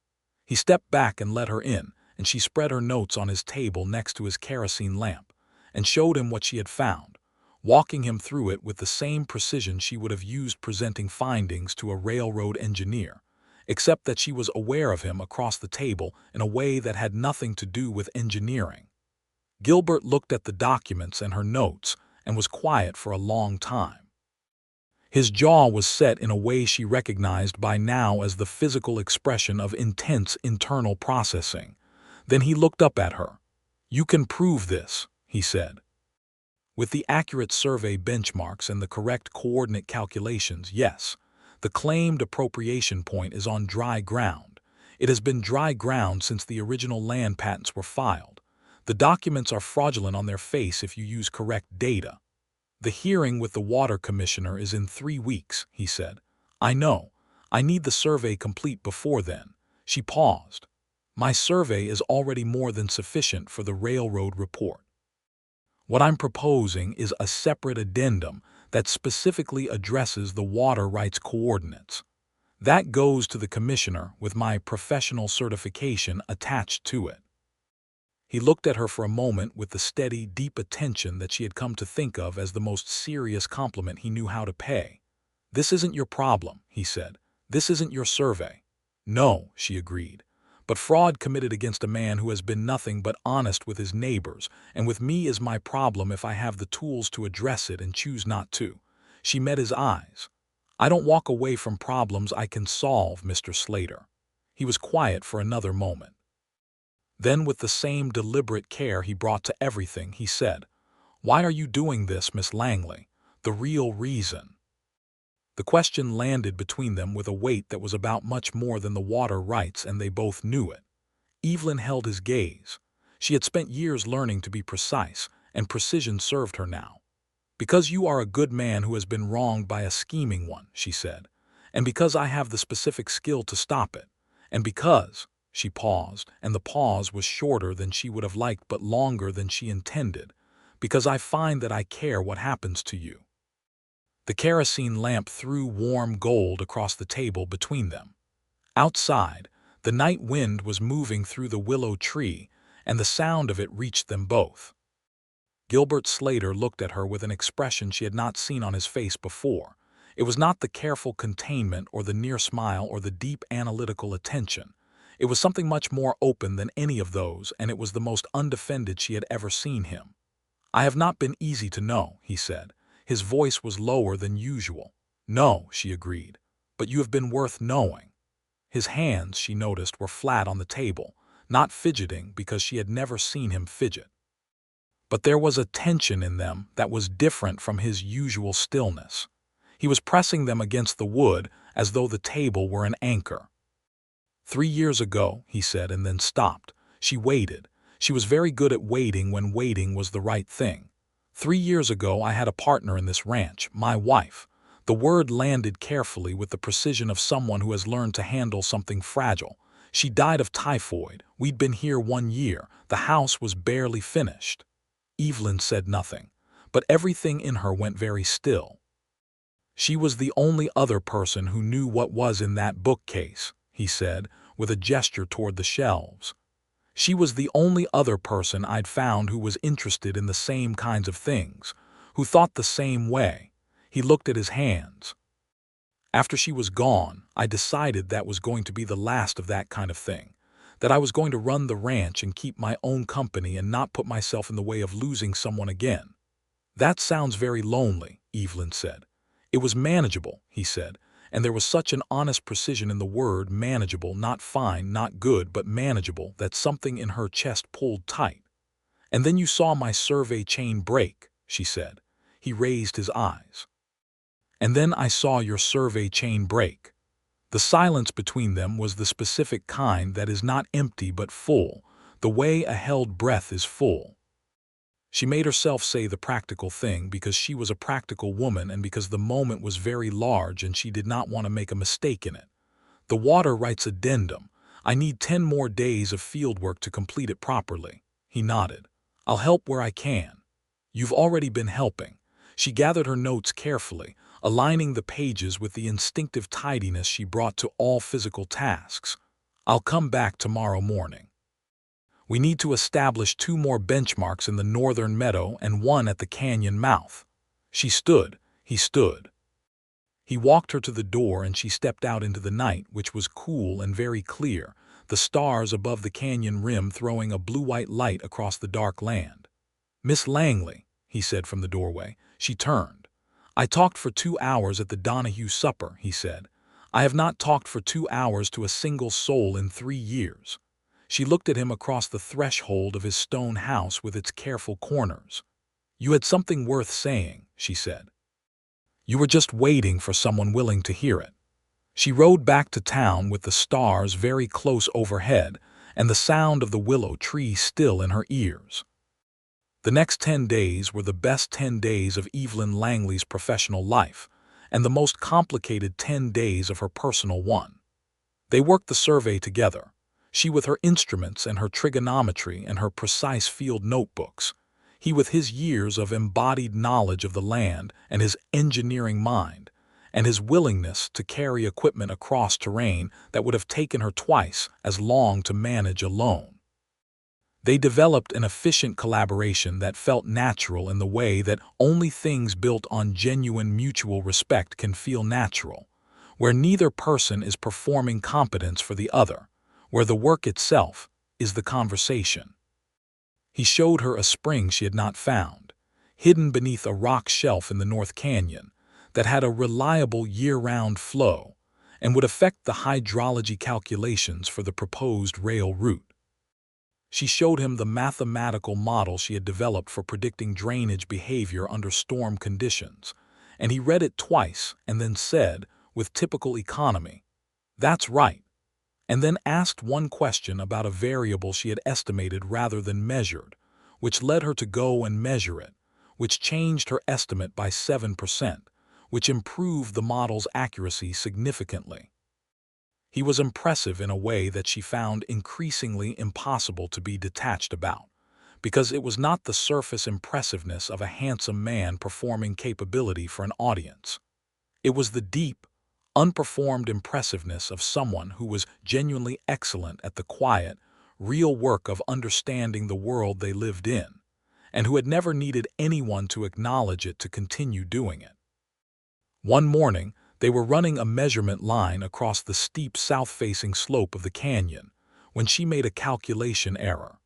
He stepped back and let her in, and she spread her notes on his table next to his kerosene lamp, and showed him what she had found, walking him through it with the same precision she would have used presenting findings to a railroad engineer, except that she was aware of him across the table in a way that had nothing to do with engineering. Gilbert looked at the documents and her notes and was quiet for a long time. His jaw was set in a way she recognized by now as the physical expression of intense internal processing. Then he looked up at her. "You can prove this," he said. "With the accurate survey benchmarks and the correct coordinate calculations, yes. The claimed appropriation point is on dry ground. It has been dry ground since the original land patents were filed. The documents are fraudulent on their face if you use correct data. The hearing with the water commissioner is in 3 weeks, he said. I know. I need the survey complete before then." She paused. "My survey is already more than sufficient for the railroad report. What I'm proposing is a separate addendum that specifically addresses the water rights coordinates. That goes to the commissioner with my professional certification attached to it." He looked at her for a moment with the steady, deep attention that she had come to think of as the most serious compliment he knew how to pay. "This isn't your problem," he said. "This isn't your survey." "No," she agreed. "But fraud committed against a man who has been nothing but honest with his neighbors, and with me is my problem if I have the tools to address it and choose not to." She met his eyes. "I don't walk away from problems I can solve, Mr. Slater." He was quiet for another moment. Then, with the same deliberate care he brought to everything, he said, "Why are you doing this, Miss Langley? The real reason." The question landed between them with a weight that was about much more than the water rights, and they both knew it. Evelyn held his gaze. She had spent years learning to be precise, and precision served her now. "Because you are a good man who has been wronged by a scheming one," she said, "and because I have the specific skill to stop it, and because—" She paused, and the pause was shorter than she would have liked but longer than she intended, "because I find that I care what happens to you." The kerosene lamp threw warm gold across the table between them. Outside, the night wind was moving through the willow tree, and the sound of it reached them both. Gilbert Slater looked at her with an expression she had not seen on his face before. It was not the careful containment or the near smile or the deep analytical attention. It was something much more open than any of those, and it was the most undefended she had ever seen him. "I have not been easy to know," he said. His voice was lower than usual. "No," she agreed, "but you have been worth knowing." His hands, she noticed, were flat on the table, not fidgeting because she had never seen him fidget. But there was a tension in them that was different from his usual stillness. He was pressing them against the wood as though the table were an anchor. "3 years ago," he said, and then stopped. She waited. She was very good at waiting when waiting was the right thing. "3 years ago I had a partner in this ranch, my wife." The word landed carefully with the precision of someone who has learned to handle something fragile. She died of typhoid. We'd been here 1 year. The house was barely finished." Evelyn said nothing, but everything in her went very still. "She was the only other person who knew what was in that bookcase," he said, with a gesture toward the shelves. "She was the only other person I'd found who was interested in the same kinds of things, who thought the same way." He looked at his hands. "After she was gone, I decided that was going to be the last of that kind of thing, that I was going to run the ranch and keep my own company and not put myself in the way of losing someone again." "That sounds very lonely," Evelyn said. "It was manageable," he said, and there was such an honest precision in the word manageable, not fine, not good, but manageable, that something in her chest pulled tight. "And then you saw my survey chain break," she said. He raised his eyes. "And then I saw your survey chain break." The silence between them was the specific kind that is not empty but full, the way a held breath is full. She made herself say the practical thing because she was a practical woman and because the moment was very large and she did not want to make a mistake in it. "The water rights addendum. I need 10 more days of field work to complete it properly." He nodded. "I'll help where I can." "You've already been helping." She gathered her notes carefully, aligning the pages with the instinctive tidiness she brought to all physical tasks. "I'll come back tomorrow morning. We need to establish 2 more benchmarks in the northern meadow and 1 at the canyon mouth." She stood. He stood. He walked her to the door and she stepped out into the night, which was cool and very clear, the stars above the canyon rim throwing a blue-white light across the dark land. "Miss Langley," he said from the doorway. She turned. "I talked for 2 hours at the Donahue supper," he said. "I have not talked for 2 hours to a single soul in 3 years." She looked at him across the threshold of his stone house with its careful corners. "You had something worth saying," she said. "You were just waiting for someone willing to hear it." She rode back to town with the stars very close overhead and the sound of the willow tree still in her ears. The next 10 days were the best 10 days of Evelyn Langley's professional life and the most complicated 10 days of her personal one. They worked the survey together, she with her instruments and her trigonometry and her precise field notebooks, he with his years of embodied knowledge of the land and his engineering mind, and his willingness to carry equipment across terrain that would have taken her twice as long to manage alone. They developed an efficient collaboration that felt natural in the way that only things built on genuine mutual respect can feel natural, where neither person is performing competence for the other, where the work itself is the conversation. He showed her a spring she had not found, hidden beneath a rock shelf in the North Canyon, that had a reliable year-round flow and would affect the hydrology calculations for the proposed rail route. She showed him the mathematical model she had developed for predicting drainage behavior under storm conditions, and he read it twice and then said, with typical economy, "That's right," and then asked one question about a variable she had estimated rather than measured, which led her to go and measure it, which changed her estimate by 7%, which improved the model's accuracy significantly. He was impressive in a way that she found increasingly impossible to be detached about, because it was not the surface impressiveness of a handsome man performing capability for an audience. It was the deep, unperformed impressiveness of someone who was genuinely excellent at the quiet, real work of understanding the world they lived in, and who had never needed anyone to acknowledge it to continue doing it. One morning, they were running a measurement line across the steep south-facing slope of the canyon when she made a calculation error.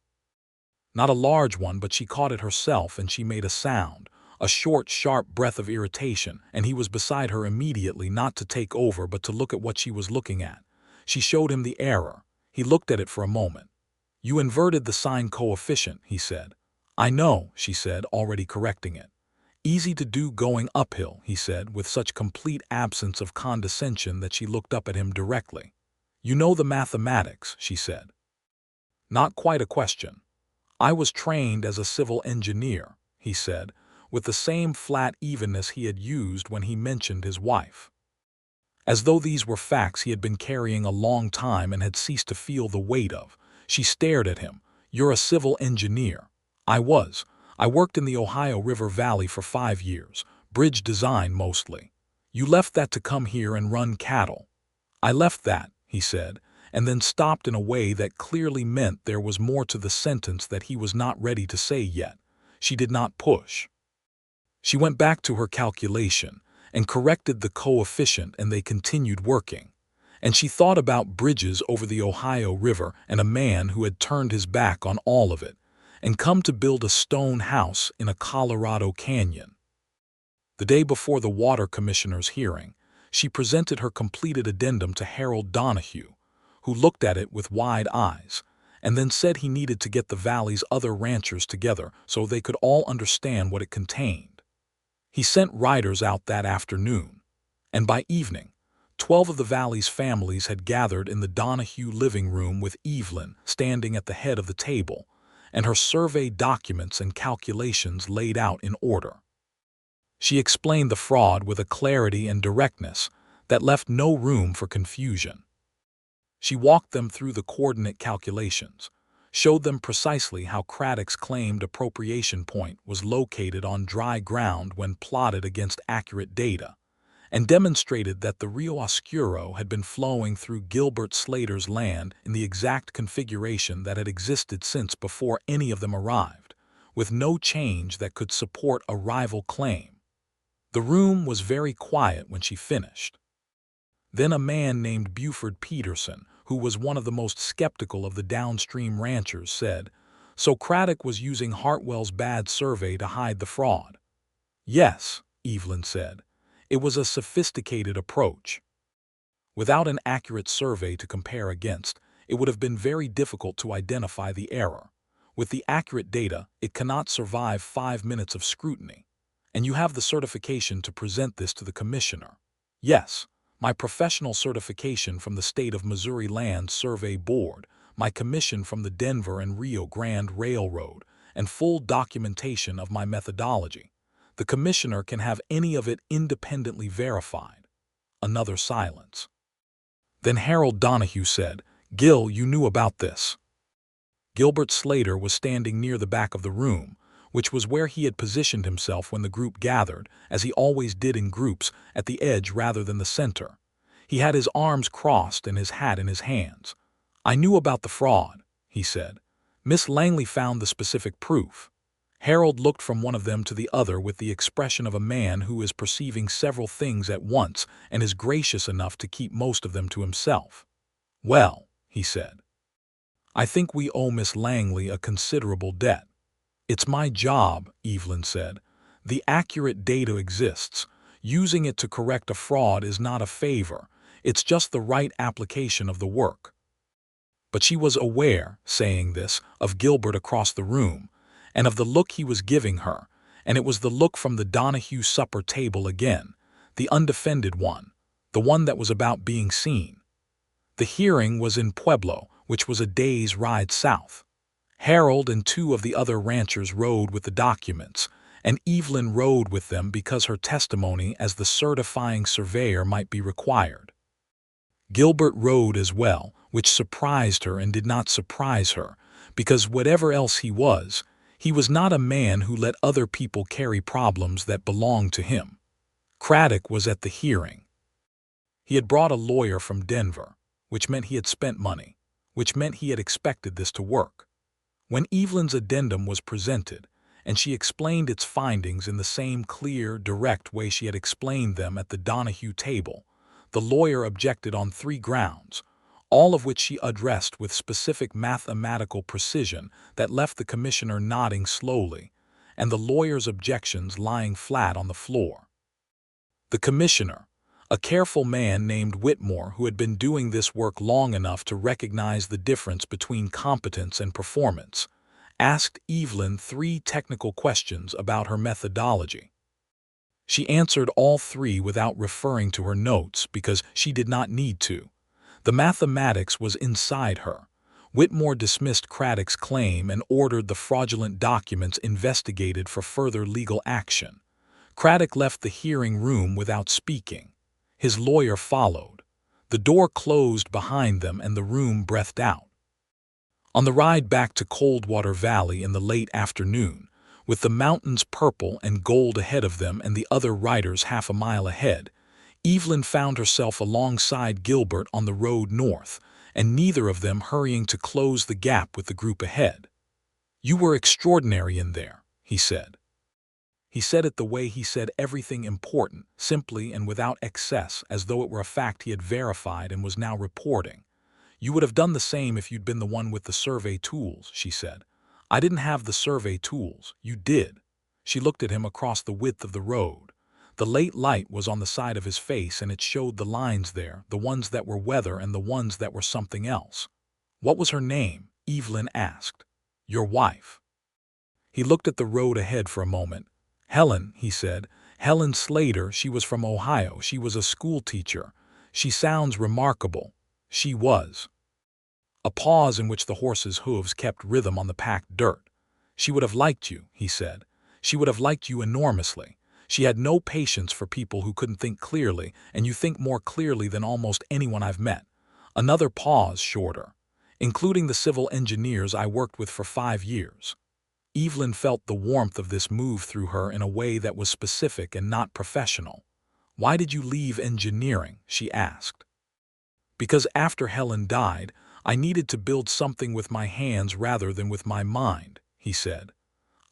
Not a large one, but she caught it herself and she made a sound, a short, sharp breath of irritation, and he was beside her immediately, not to take over but to look at what she was looking at. She showed him the error. He looked at it for a moment. "You inverted the sign coefficient," he said. "I know," she said, already correcting it. "Easy to do going uphill," he said, with such complete absence of condescension that she looked up at him directly. "You know the mathematics," she said. "Not quite a question. I was trained as a civil engineer," he said, with the same flat evenness he had used when he mentioned his wife. As though these were facts he had been carrying a long time and had ceased to feel the weight of. She stared at him. "You're a civil engineer." "I was. I worked in the Ohio River Valley for 5 years, bridge design mostly." "You left that to come here and run cattle." "I left that," he said, and then stopped in a way that clearly meant there was more to the sentence that he was not ready to say yet. She did not push. She went back to her calculation and corrected the coefficient, and they continued working. And she thought about bridges over the Ohio River and a man who had turned his back on all of it and come to build a stone house in a Colorado canyon. The day before the water commissioner's hearing, she presented her completed addendum to Harold Donahue, who looked at it with wide eyes, and then said he needed to get the valley's other ranchers together so they could all understand what it contained. He sent riders out that afternoon, and by evening, 12 of the valley's families had gathered in the Donahue living room with Evelyn standing at the head of the table, and her survey documents and calculations laid out in order. She explained the fraud with a clarity and directness that left no room for confusion. She walked them through the coordinate calculations, showed them precisely how Craddock's claimed appropriation point was located on dry ground when plotted against accurate data, and demonstrated that the Rio Oscuro had been flowing through Gilbert Slater's land in the exact configuration that had existed since before any of them arrived, with no change that could support a rival claim. The room was very quiet when she finished. Then a man named Buford Peterson, who was one of the most skeptical of the downstream ranchers, said, "So Craddock was using Hartwell's bad survey to hide the fraud." "Yes," Evelyn said. "It was a sophisticated approach. Without an accurate survey to compare against, it would have been very difficult to identify the error. With the accurate data, it cannot survive 5 minutes of scrutiny. And you have the certification to present this to the commissioner." "Yes. My professional certification from the State of Missouri Land Survey Board, my commission from the Denver and Rio Grande Railroad, and full documentation of my methodology. The commissioner can have any of it independently verified." Another silence. Then Harold Donahue said, "Gil, you knew about this." Gilbert Slater was standing near the back of the room, which was where he had positioned himself when the group gathered, as he always did in groups, at the edge rather than the center. He had his arms crossed and his hat in his hands. "I knew about the fraud," he said. "Miss Langley found the specific proof." Harold looked from one of them to the other with the expression of a man who is perceiving several things at once and is gracious enough to keep most of them to himself. "Well," he said, "I think we owe Miss Langley a considerable debt." "It's my job," Evelyn said. "The accurate data exists. Using it to correct a fraud is not a favor. It's just the right application of the work." But she was aware, saying this, of Gilbert across the room, and of the look he was giving her, and it was the look from the Donahue supper table again, the undefended one, the one that was about being seen. The hearing was in Pueblo, which was a day's ride south. Harold and 2 of the other ranchers rode with the documents, and Evelyn rode with them because her testimony as the certifying surveyor might be required. Gilbert rode as well, which surprised her and did not surprise her, because whatever else he was not a man who let other people carry problems that belonged to him. Craddock was at the hearing. He had brought a lawyer from Denver, which meant he had spent money, which meant he had expected this to work. When Evelyn's addendum was presented, and she explained its findings in the same clear, direct way she had explained them at the Donahue table, the lawyer objected on 3 grounds, all of which she addressed with specific mathematical precision that left the commissioner nodding slowly, and the lawyer's objections lying flat on the floor. The commissioner, a careful man named Whitmore who had been doing this work long enough to recognize the difference between competence and performance, asked Evelyn 3 technical questions about her methodology. She answered all 3 without referring to her notes because she did not need to. The mathematics was inside her. Whitmore dismissed Craddock's claim and ordered the fraudulent documents investigated for further legal action. Craddock left the hearing room without speaking. His lawyer followed. The door closed behind them and the room breathed out. On the ride back to Coldwater Valley in the late afternoon, with the mountains purple and gold ahead of them and the other riders half a mile ahead, Evelyn found herself alongside Gilbert on the road north, and neither of them hurrying to close the gap with the group ahead. "You were extraordinary in there," he said. He said it the way he said everything important, simply and without excess, as though it were a fact he had verified and was now reporting. "You would have done the same if you'd been the one with the survey tools," she said. "I didn't have the survey tools. You did." She looked at him across the width of the road. The late light was on the side of his face and it showed the lines there, the ones that were weather and the ones that were something else. "What was her name?" Evelyn asked. "Your wife." He looked at the road ahead for a moment. "Helen," he said. "Helen Slater. She was from Ohio. She was a school teacher. She sounds remarkable." She was. A pause in which the horse's hooves kept rhythm on the packed dirt. "She would have liked you," he said. "She would have liked you enormously. She had no patience for people who couldn't think clearly, and you think more clearly than almost anyone I've met." Another pause, shorter. "Including the civil engineers I worked with for 5 years." Evelyn felt the warmth of this move through her in a way that was specific and not professional. "Why did you leave engineering?" she asked. "Because after Helen died, I needed to build something with my hands rather than with my mind," he said.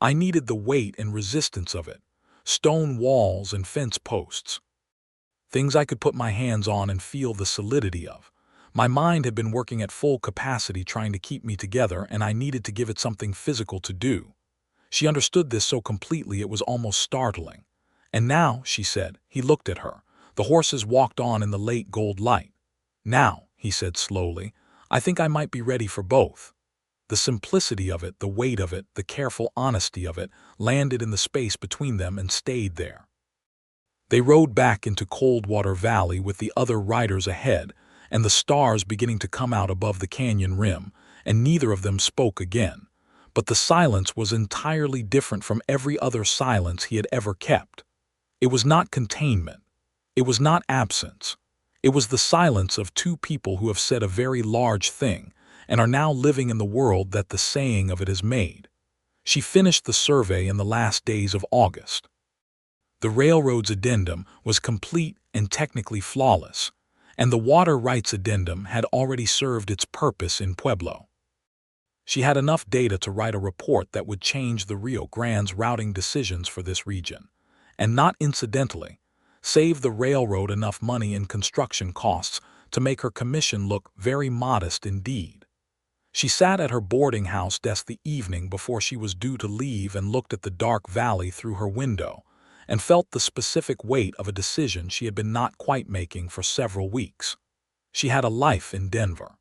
"I needed the weight and resistance of it. Stone walls and fence posts. Things I could put my hands on and feel the solidity of. My mind had been working at full capacity trying to keep me together, and I needed to give it something physical to do." She understood this so completely it was almost startling. "And now," she said. He looked at her. The horses walked on in the late gold light. "Now," he said slowly, "I think I might be ready for both." The simplicity of it, the weight of it, the careful honesty of it, landed in the space between them and stayed there. They rode back into Coldwater Valley with the other riders ahead, and the stars beginning to come out above the canyon rim, and neither of them spoke again. But the silence was entirely different from every other silence he had ever kept. It was not containment. It was not absence. It was the silence of two people who have said a very large thing, and are now living in the world that the saying of it has made. She finished the survey in the last days of August. The railroad's addendum was complete and technically flawless, and the water rights addendum had already served its purpose in Pueblo. She had enough data to write a report that would change the Rio Grande's routing decisions for this region, and not incidentally, save the railroad enough money in construction costs to make her commission look very modest indeed. She sat at her boarding house desk the evening before she was due to leave and looked at the dark valley through her window, and felt the specific weight of a decision she had been not quite making for several weeks. She had a life in Denver.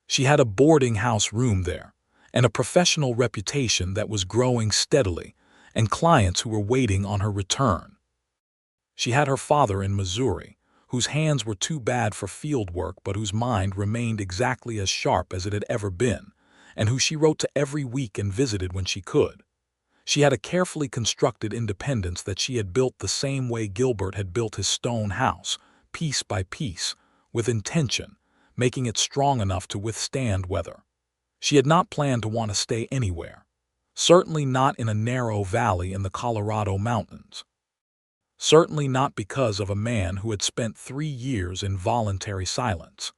She had a boarding house room there, and a professional reputation that was growing steadily, and clients who were waiting on her return. She had her father in Missouri, whose hands were too bad for field work but whose mind remained exactly as sharp as it had ever been, and who she wrote to every week and visited when she could. She had a carefully constructed independence that she had built the same way Gilbert had built his stone house, piece by piece, with intention, making it strong enough to withstand weather. She had not planned to want to stay anywhere, certainly not in a narrow valley in the Colorado mountains. Certainly not because of a man who had spent 3 years in voluntary silence.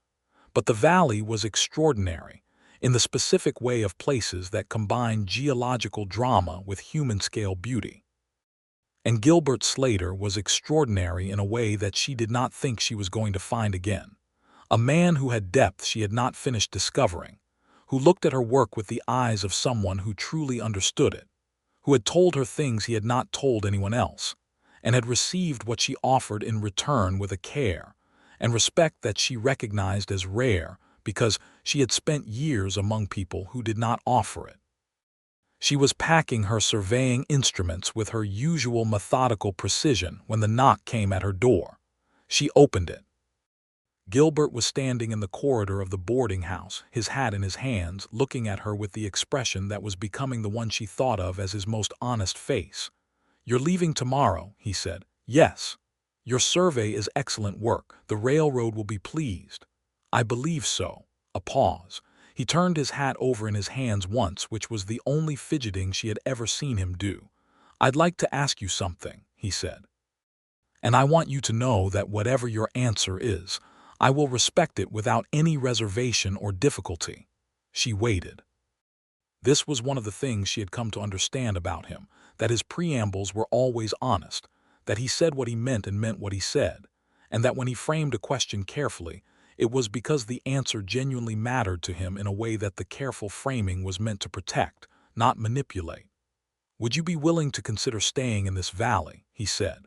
But the valley was extraordinary, in the specific way of places that combine geological drama with human-scale beauty. And Gilbert Slater was extraordinary in a way that she did not think she was going to find again. A man who had depth she had not finished discovering, who looked at her work with the eyes of someone who truly understood it, who had told her things he had not told anyone else, and had received what she offered in return with a care and respect that she recognized as rare because she had spent years among people who did not offer it. She was packing her surveying instruments with her usual methodical precision when the knock came at her door. She opened it. Gilbert was standing in the corridor of the boarding house, his hat in his hands, looking at her with the expression that was becoming the one she thought of as his most honest face. "You're leaving tomorrow," he said. "Yes." Your survey is excellent work. The railroad will be pleased. I believe so. A pause. He turned his hat over in his hands once, which was the only fidgeting she had ever seen him do. I'd like to ask you something, he said. And I want you to know that whatever your answer is, I will respect it without any reservation or difficulty. She waited. This was one of the things she had come to understand about him, that his preambles were always honest, that he said what he meant and meant what he said, and that when he framed a question carefully, it was because the answer genuinely mattered to him in a way that the careful framing was meant to protect, not manipulate. Would you be willing to consider staying in this valley? He said.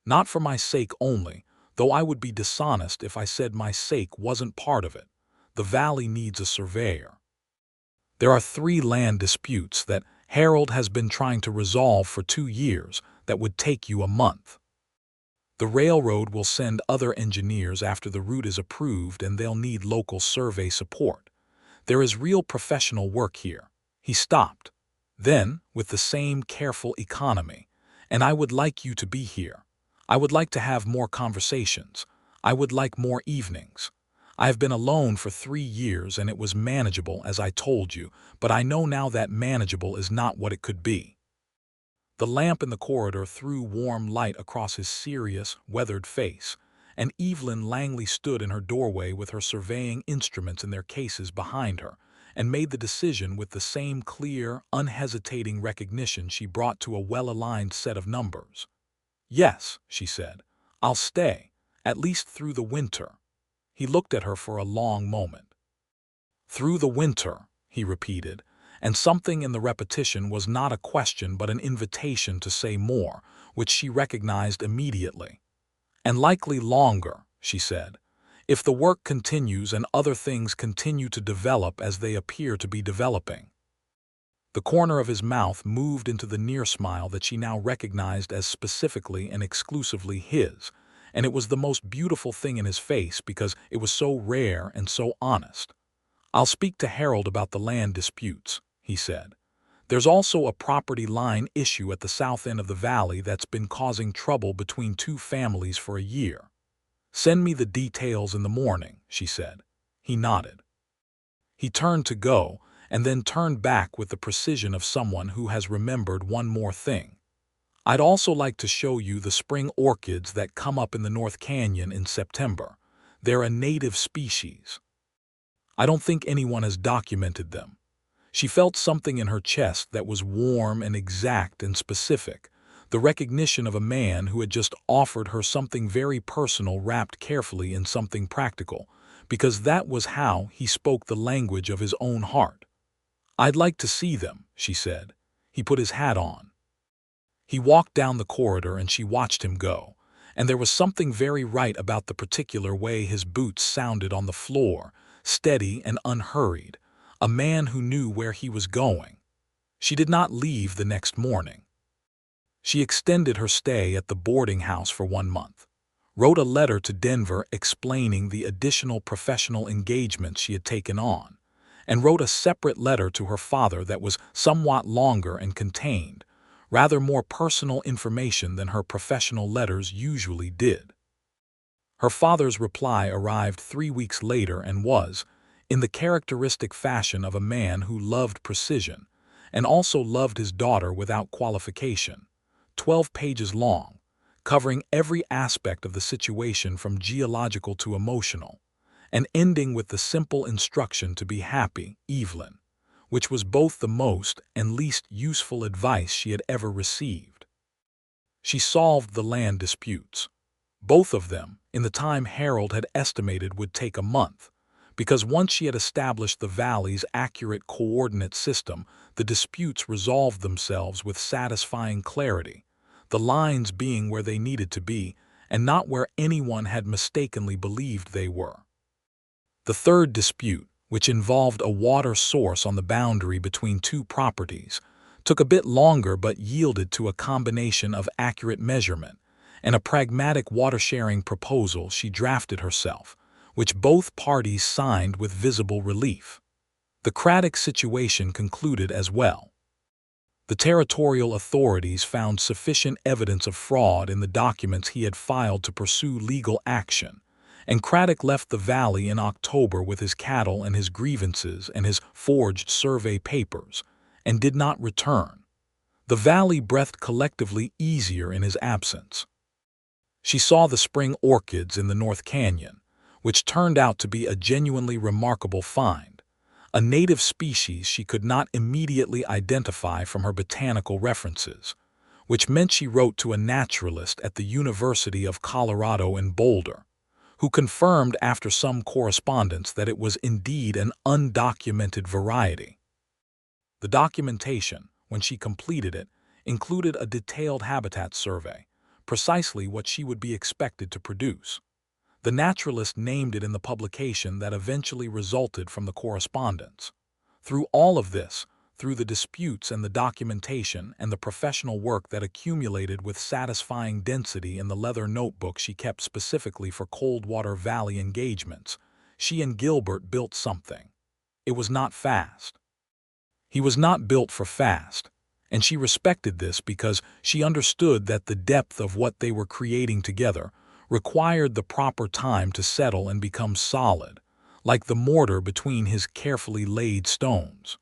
Not for my sake only, though I would be dishonest if I said my sake wasn't part of it. The valley needs a surveyor. There are 3 land disputes that Harold has been trying to resolve for 2 years that would take you a month. The railroad will send other engineers after the route is approved, and they'll need local survey support. There is real professional work here. He stopped. Then, with the same careful economy, and I would like you to be here. I would like to have more conversations. I would like more evenings. I have been alone for 3 years and it was manageable, as I told you, but I know now that manageable is not what it could be. The lamp in the corridor threw warm light across his serious, weathered face, and Evelyn Langley stood in her doorway with her surveying instruments in their cases behind her, and made the decision with the same clear, unhesitating recognition she brought to a well-aligned set of numbers. Yes, she said, I'll stay, at least through the winter. He looked at her for a long moment. Through the winter, he repeated, and something in the repetition was not a question but an invitation to say more, which she recognized immediately. And likely longer, she said, if the work continues and other things continue to develop as they appear to be developing. The corner of his mouth moved into the near smile that she now recognized as specifically and exclusively his, and it was the most beautiful thing in his face because it was so rare and so honest. I'll speak to Harold about the land disputes, he said. There's also a property line issue at the south end of the valley that's been causing trouble between 2 families for a year. Send me the details in the morning, she said. He nodded. He turned to go, and then turned back with the precision of someone who has remembered one more thing. I'd also like to show you the spring orchids that come up in the North Canyon in September. They're a native species. I don't think anyone has documented them. She felt something in her chest that was warm and exact and specific, the recognition of a man who had just offered her something very personal wrapped carefully in something practical, because that was how he spoke the language of his own heart. I'd like to see them, she said. He put his hat on. He walked down the corridor and she watched him go, and there was something very right about the particular way his boots sounded on the floor, steady and unhurried, a man who knew where he was going. She did not leave the next morning. She extended her stay at the boarding house for 1 month, wrote a letter to Denver explaining the additional professional engagements she had taken on, and wrote a separate letter to her father that was somewhat longer and contained rather more personal information than her professional letters usually did. Her father's reply arrived 3 weeks later and was, in the characteristic fashion of a man who loved precision, and also loved his daughter without qualification, 12 pages long, covering every aspect of the situation from geological to emotional, and ending with the simple instruction to be happy, Evelyn, which was both the most and least useful advice she had ever received. She solved the land disputes, both of them, in the time Harold had estimated would take a month, because once she had established the valley's accurate coordinate system, the disputes resolved themselves with satisfying clarity, the lines being where they needed to be and not where anyone had mistakenly believed they were. The third dispute, which involved a water source on the boundary between 2 properties, took a bit longer but yielded to a combination of accurate measurement and a pragmatic water-sharing proposal she drafted herself, which both parties signed with visible relief. The Craddock situation concluded as well. The territorial authorities found sufficient evidence of fraud in the documents he had filed to pursue legal action, and Craddock left the valley in October with his cattle and his grievances and his forged survey papers, and did not return. The valley breathed collectively easier in his absence. She saw the spring orchids in the North Canyon, which turned out to be a genuinely remarkable find, a native species she could not immediately identify from her botanical references, which meant she wrote to a naturalist at the University of Colorado in Boulder, who confirmed after some correspondence that it was indeed an undocumented variety. The documentation, when she completed it, included a detailed habitat survey, precisely what she would be expected to produce. The naturalist named it in the publication that eventually resulted from the correspondence. Through all of this, through the disputes and the documentation and the professional work that accumulated with satisfying density in the leather notebook she kept specifically for Coldwater Valley engagements, she and Gilbert built something. It was not fast. He was not built for fast, and she respected this because she understood that the depth of what they were creating together required the proper time to settle and become solid, like the mortar between his carefully laid stones.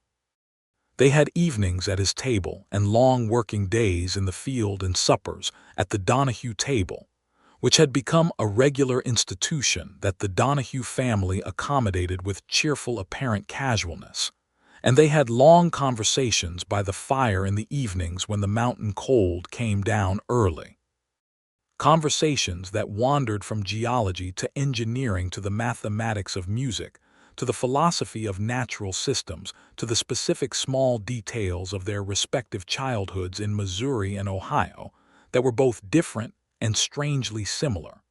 They had evenings at his table and long working days in the field and suppers at the Donahue table, which had become a regular institution that the Donahue family accommodated with cheerful apparent casualness. And they had long conversations by the fire in the evenings when the mountain cold came down early. Conversations that wandered from geology to engineering to the mathematics of music, to the philosophy of natural systems, to the specific small details of their respective childhoods in Missouri and Ohio that were both different and strangely similar.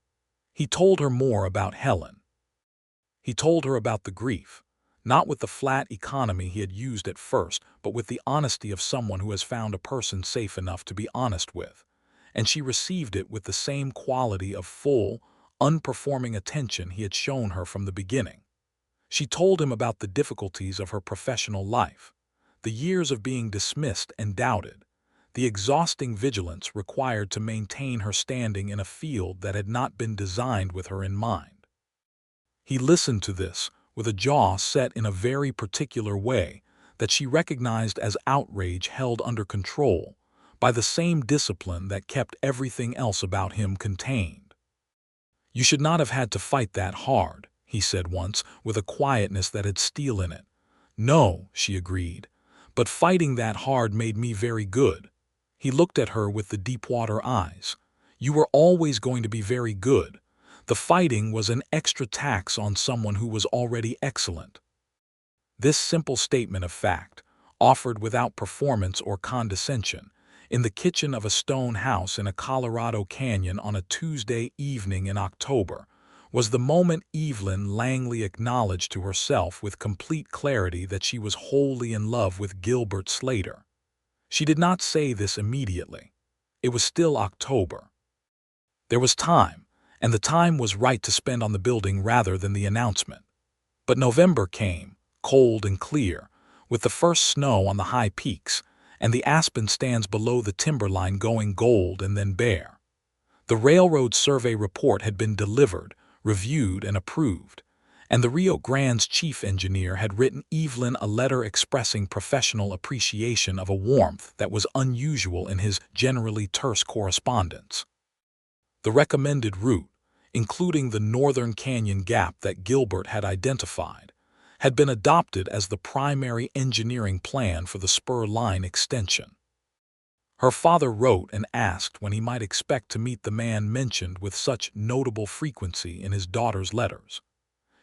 He told her more about Helen. He told her about the grief, not with the flat economy he had used at first, but with the honesty of someone who has found a person safe enough to be honest with, and she received it with the same quality of full, unperforming attention he had shown her from the beginning. She told him about the difficulties of her professional life, the years of being dismissed and doubted, the exhausting vigilance required to maintain her standing in a field that had not been designed with her in mind. He listened to this with a jaw set in a very particular way that she recognized as outrage held under control by the same discipline that kept everything else about him contained. "You should not have had to fight that hard," he said once, with a quietness that had steel in it. "No," she agreed, "but fighting that hard made me very good." He looked at her with the deep-water eyes. "You were always going to be very good. The fighting was an extra tax on someone who was already excellent." This simple statement of fact, offered without performance or condescension, in the kitchen of a stone house in a Colorado canyon on a Tuesday evening in October, was the moment Evelyn Langley acknowledged to herself with complete clarity that she was wholly in love with Gilbert Slater. She did not say this immediately. It was still October. There was time, and the time was right to spend on the building rather than the announcement. But November came, cold and clear, with the first snow on the high peaks, and the aspen stands below the timberline going gold and then bare. The railroad survey report had been delivered, reviewed, and approved, and the Rio Grande's chief engineer had written Evelyn a letter expressing professional appreciation of a warmth that was unusual in his generally terse correspondence. The recommended route, including the northern canyon gap that Gilbert had identified, had been adopted as the primary engineering plan for the spur line extension. Her father wrote and asked when he might expect to meet the man mentioned with such notable frequency in his daughter's letters.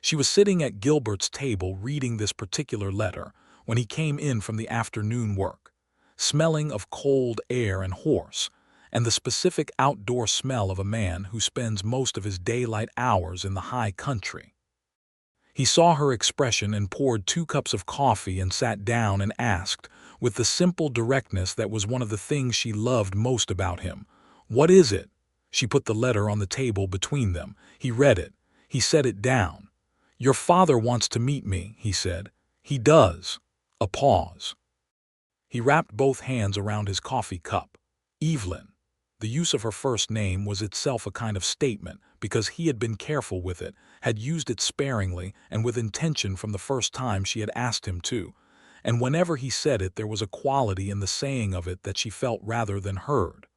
She was sitting at Gilbert's table reading this particular letter when he came in from the afternoon work, smelling of cold air and horse, and the specific outdoor smell of a man who spends most of his daylight hours in the high country. He saw her expression and poured 2 cups of coffee and sat down and asked, with the simple directness that was one of the things she loved most about him, "What is it?" She put the letter on the table between them. He read it. He set it down. "Your father wants to meet me," he said. "He does." A pause. He wrapped both hands around his coffee cup. Evelyn. The use of her first name was itself a kind of statement because he had been careful with it, had used it sparingly and with intention from the first time she had asked him to, and whenever he said it there was a quality in the saying of it that she felt rather than heard.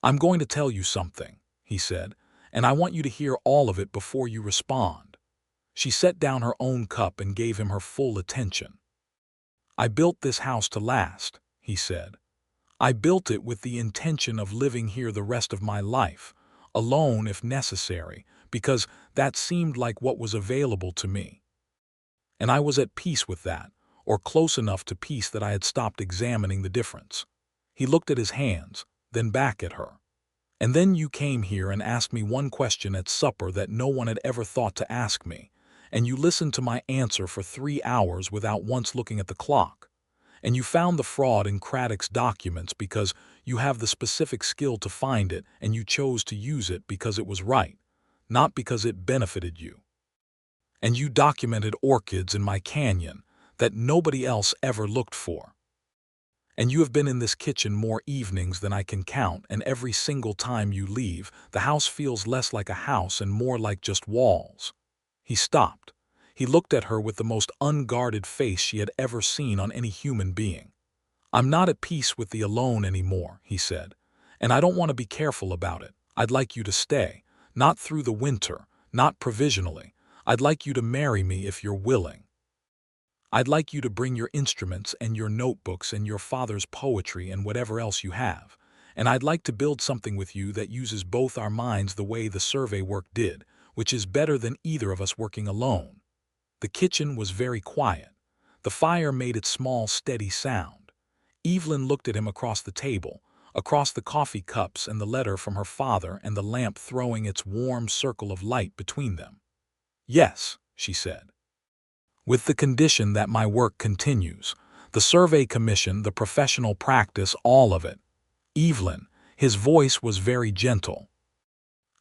"I'm going to tell you something," he said, "and I want you to hear all of it before you respond." She set down her own cup and gave him her full attention. "I built this house to last," he said. "I built it with the intention of living here the rest of my life, alone if necessary, because that seemed like what was available to me. And I was at peace with that, or close enough to peace that I had stopped examining the difference." He looked at his hands, then back at her. "And then you came here and asked me one question at supper that no one had ever thought to ask me, and you listened to my answer for 3 hours without once looking at the clock. And you found the fraud in Craddock's documents because you have the specific skill to find it, and you chose to use it because it was right, not because it benefited you. And you documented orchids in my canyon that nobody else ever looked for. And you have been in this kitchen more evenings than I can count, and every single time you leave, the house feels less like a house and more like just walls." He stopped. He looked at her with the most unguarded face she had ever seen on any human being. "I'm not at peace with the alone anymore," he said, "and I don't want to be careful about it. I'd like you to stay, not through the winter, not provisionally. I'd like you to marry me if you're willing. I'd like you to bring your instruments and your notebooks and your father's poetry and whatever else you have, and I'd like to build something with you that uses both our minds the way the survey work did, which is better than either of us working alone." The kitchen was very quiet. The fire made its small, steady sound. Evelyn looked at him across the table, across the coffee cups and the letter from her father and the lamp throwing its warm circle of light between them. "Yes," she said. "With the condition that my work continues. The survey commission, the professional practice, all of it." "Evelyn," his voice was very gentle,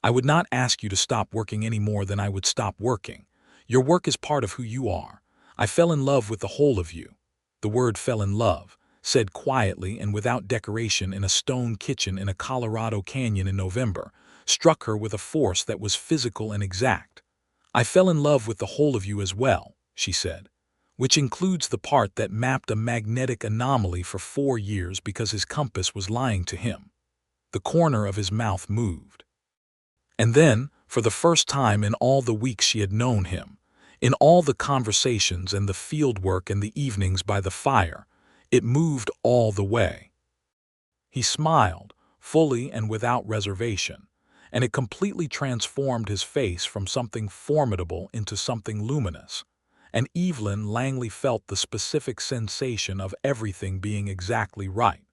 "I would not ask you to stop working any more than I would stop working. Your work is part of who you are. I fell in love with the whole of you." The word "fell in love," said quietly and without decoration in a stone kitchen in a Colorado canyon in November, struck her with a force that was physical and exact. "I fell in love with the whole of you as well," she said, "which includes the part that mapped a magnetic anomaly for 4 years because his compass was lying to him." The corner of his mouth moved. And then, for the first time in all the weeks she had known him, in all the conversations and the field work and the evenings by the fire, it moved all the way. He smiled, fully and without reservation, and it completely transformed his face from something formidable into something luminous, and Evelyn Langley felt the specific sensation of everything being exactly right.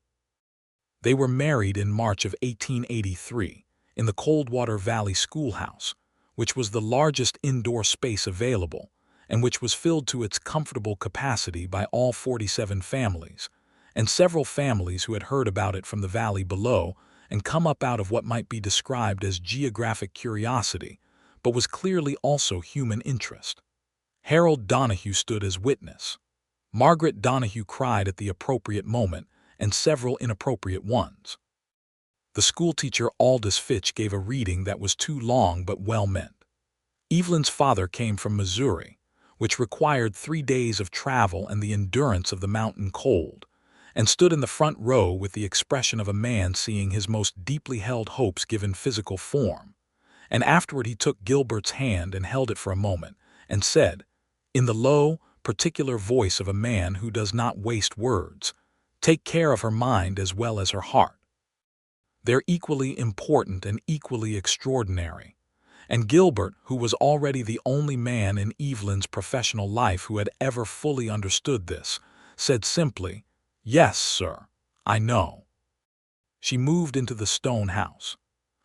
They were married in March of 1883 in the Coldwater Valley schoolhouse, which was the largest indoor space available and which was filled to its comfortable capacity by all 47 families, and several families who had heard about it from the valley below and come up out of what might be described as geographic curiosity, but was clearly also human interest. Harold Donahue stood as witness. Margaret Donahue cried at the appropriate moment, and several inappropriate ones. The schoolteacher Aldous Fitch gave a reading that was too long but well meant. Evelyn's father came from Missouri, which required 3 days of travel and the endurance of the mountain cold, and stood in the front row with the expression of a man seeing his most deeply held hopes given physical form. And afterward he took Gilbert's hand and held it for a moment, and said, in the low, particular voice of a man who does not waste words, "Take care of her mind as well as her heart. They're equally important and equally extraordinary." And Gilbert, who was already the only man in Evelyn's professional life who had ever fully understood this, said simply, "Yes, sir, I know." She moved into the stone house.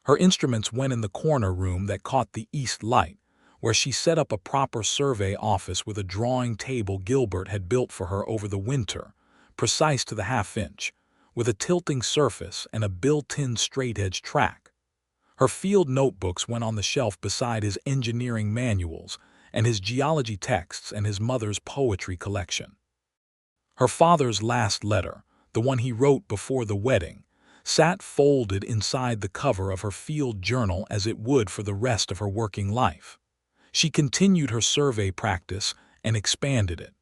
Her instruments went in the corner room that caught the east light, where she set up a proper survey office with a drawing table Gilbert had built for her over the winter, precise to the half-inch, with a tilting surface and a built-in straight-edge track. Her field notebooks went on the shelf beside his engineering manuals and his geology texts and his mother's poetry collection. Her father's last letter, the one he wrote before the wedding, sat folded inside the cover of her field journal as it would for the rest of her working life. She continued her survey practice and expanded it.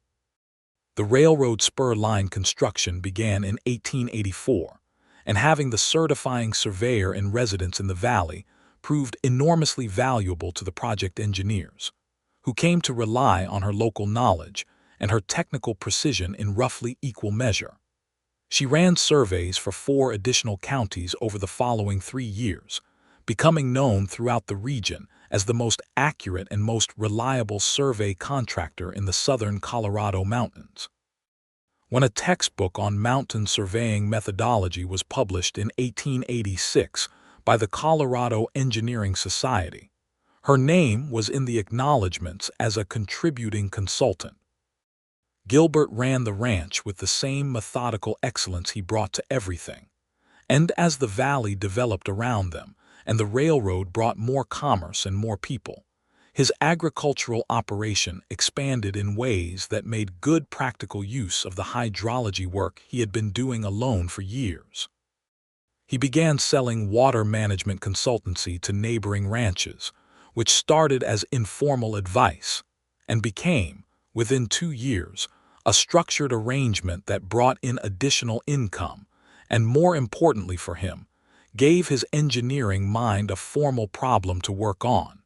The railroad spur line construction began in 1884, and having the certifying surveyor in residence in the valley proved enormously valuable to the project engineers, who came to rely on her local knowledge and her technical precision in roughly equal measure. She ran surveys for 4 additional counties over the following 3 years, becoming known throughout the region as the most accurate and most reliable survey contractor in the southern Colorado mountains. When a textbook on mountain surveying methodology was published in 1886 by the Colorado Engineering Society, her name was in the acknowledgments as a contributing consultant. Gilbert ran the ranch with the same methodical excellence he brought to everything, and as the valley developed around them and the railroad brought more commerce and more people, his agricultural operation expanded in ways that made good practical use of the hydrology work he had been doing alone for years. He began selling water management consultancy to neighboring ranches, which started as informal advice and became, within 2 years, a structured arrangement that brought in additional income and, more importantly for him, gave his engineering mind a formal problem to work on.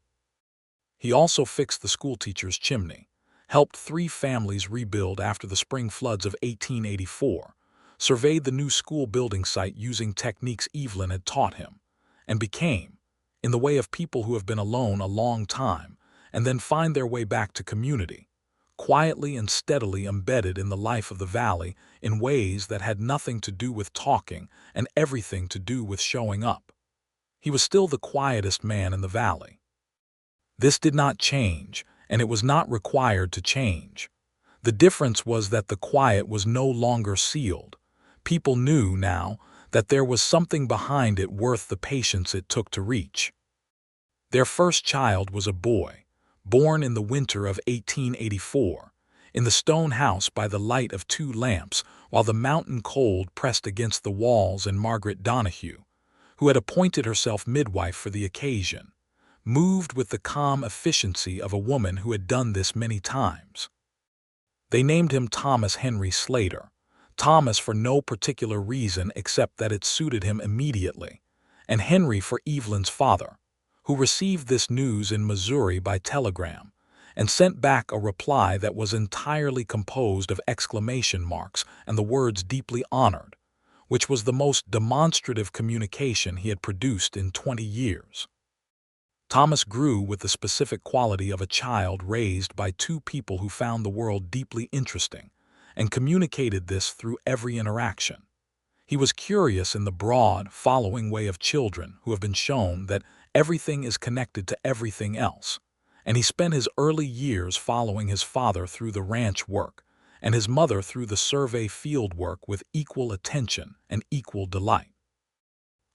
He also fixed the schoolteacher's chimney, helped 3 families rebuild after the spring floods of 1884, surveyed the new school building site using techniques Evelyn had taught him, and became, in the way of people who have been alone a long time and then find their way back to community, quietly and steadily embedded in the life of the valley in ways that had nothing to do with talking and everything to do with showing up. He was still the quietest man in the valley. This did not change, and it was not required to change. The difference was that the quiet was no longer sealed. People knew now that there was something behind it worth the patience it took to reach. Their first child was a boy, born in the winter of 1884, in the stone house by the light of 2 lamps while the mountain cold pressed against the walls, and Margaret Donahue, who had appointed herself midwife for the occasion, moved with the calm efficiency of a woman who had done this many times. They named him Thomas Henry Slater, Thomas for no particular reason except that it suited him immediately, and Henry for Evelyn's father, who received this news in Missouri by telegram and sent back a reply that was entirely composed of exclamation marks and the words "deeply honored," which was the most demonstrative communication he had produced in 20 years. Thomas grew with the specific quality of a child raised by 2 people who found the world deeply interesting and communicated this through every interaction. He was curious in the broad, following way of children who have been shown that everything is connected to everything else, and he spent his early years following his father through the ranch work and his mother through the survey field work with equal attention and equal delight.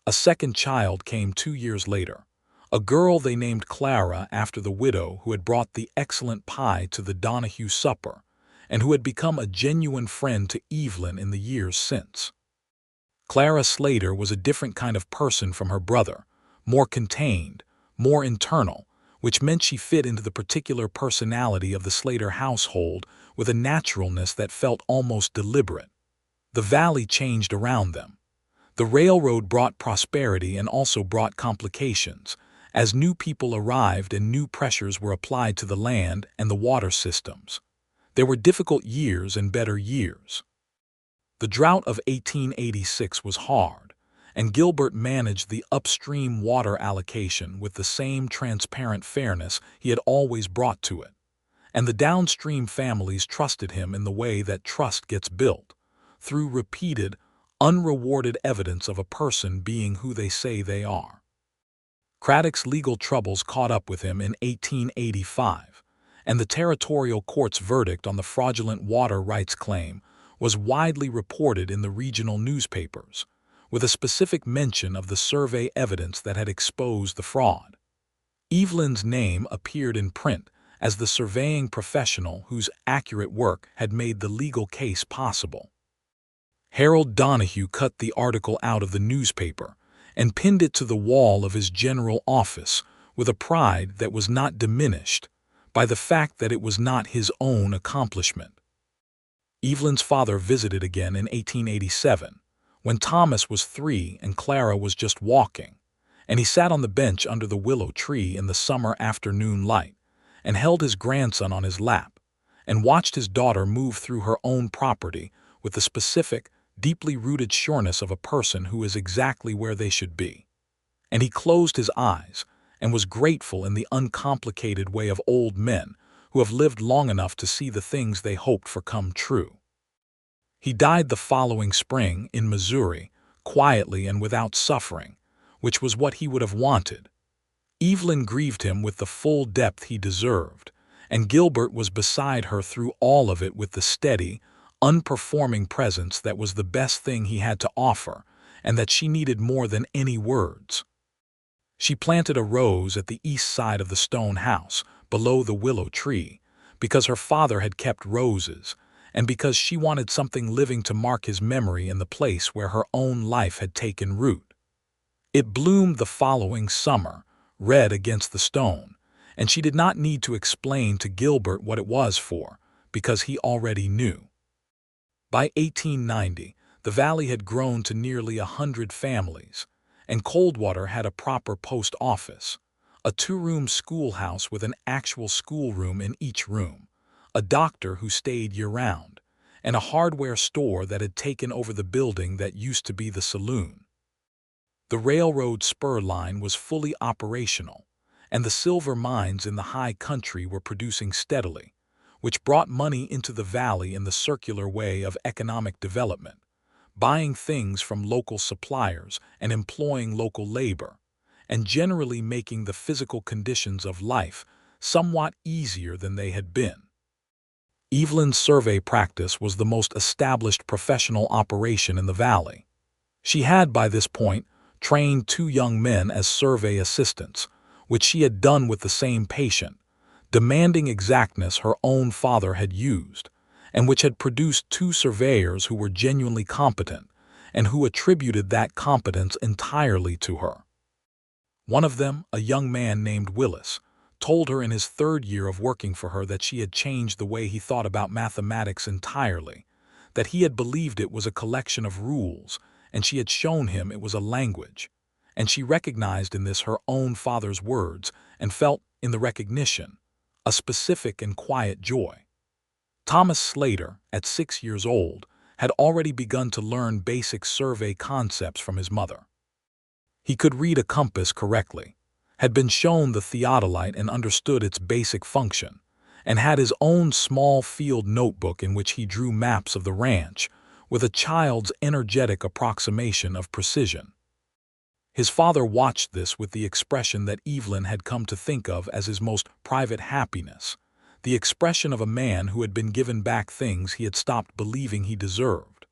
A second child came 2 years later, a girl they named Clara after the widow who had brought the excellent pie to the Donahue supper and who had become a genuine friend to Evelyn in the years since. Clara Slater was a different kind of person from her brother, more contained, more internal, which meant she fit into the particular personality of the Slater household with a naturalness that felt almost deliberate. The valley changed around them. The railroad brought prosperity and also brought complications, as new people arrived and new pressures were applied to the land and the water systems. There were difficult years and better years. The drought of 1886 was hard, and Gilbert managed the upstream water allocation with the same transparent fairness he had always brought to it, and the downstream families trusted him in the way that trust gets built, through repeated, unrewarded evidence of a person being who they say they are. Craddock's legal troubles caught up with him in 1885, and the territorial court's verdict on the fraudulent water rights claim was widely reported in the regional newspapers, with a specific mention of the survey evidence that had exposed the fraud. Evelyn's name appeared in print as the surveying professional whose accurate work had made the legal case possible. Harold Donahue cut the article out of the newspaper and pinned it to the wall of his general office with a pride that was not diminished by the fact that it was not his own accomplishment. Evelyn's father visited again in 1887, when Thomas was 3 and Clara was just walking, and he sat on the bench under the willow tree in the summer afternoon light and held his grandson on his lap and watched his daughter move through her own property with the specific, deeply rooted sureness of a person who is exactly where they should be. And he closed his eyes and was grateful in the uncomplicated way of old men who have lived long enough to see the things they hoped for come true. He died the following spring in Missouri, quietly and without suffering, which was what he would have wanted. Evelyn grieved him with the full depth he deserved, and Gilbert was beside her through all of it with the steady, unperforming presence that was the best thing he had to offer, and that she needed more than any words. She planted a rose at the east side of the stone house, below the willow tree, because her father had kept roses, and because she wanted something living to mark his memory in the place where her own life had taken root. It bloomed the following summer, red against the stone, and she did not need to explain to Gilbert what it was for, because he already knew. By 1890, the valley had grown to nearly 100 families, and Coldwater had a proper post office, a 2-room schoolhouse with an actual schoolroom in each room, a doctor who stayed year-round, and a hardware store that had taken over the building that used to be the saloon. The railroad spur line was fully operational, and the silver mines in the high country were producing steadily, which brought money into the valley in the circular way of economic development, buying things from local suppliers and employing local labor, and generally making the physical conditions of life somewhat easier than they had been. Evelyn's survey practice was the most established professional operation in the valley. She had, by this point, trained 2 young men as survey assistants, which she had done with the same patient, demanding exactness her own father had used, and which had produced 2 surveyors who were genuinely competent and who attributed that competence entirely to her. One of them, a young man named Willis, told her in his 3rd year of working for her that she had changed the way he thought about mathematics entirely, that he had believed it was a collection of rules, and she had shown him it was a language, and she recognized in this her own father's words and felt, in the recognition, a specific and quiet joy. Thomas Slater, at 6 years old, had already begun to learn basic survey concepts from his mother. He could read a compass correctly, had been shown the theodolite and understood its basic function, and had his own small field notebook in which he drew maps of the ranch with a child's energetic approximation of precision. His father watched this with the expression that Evelyn had come to think of as his most private happiness, the expression of a man who had been given back things he had stopped believing he deserved.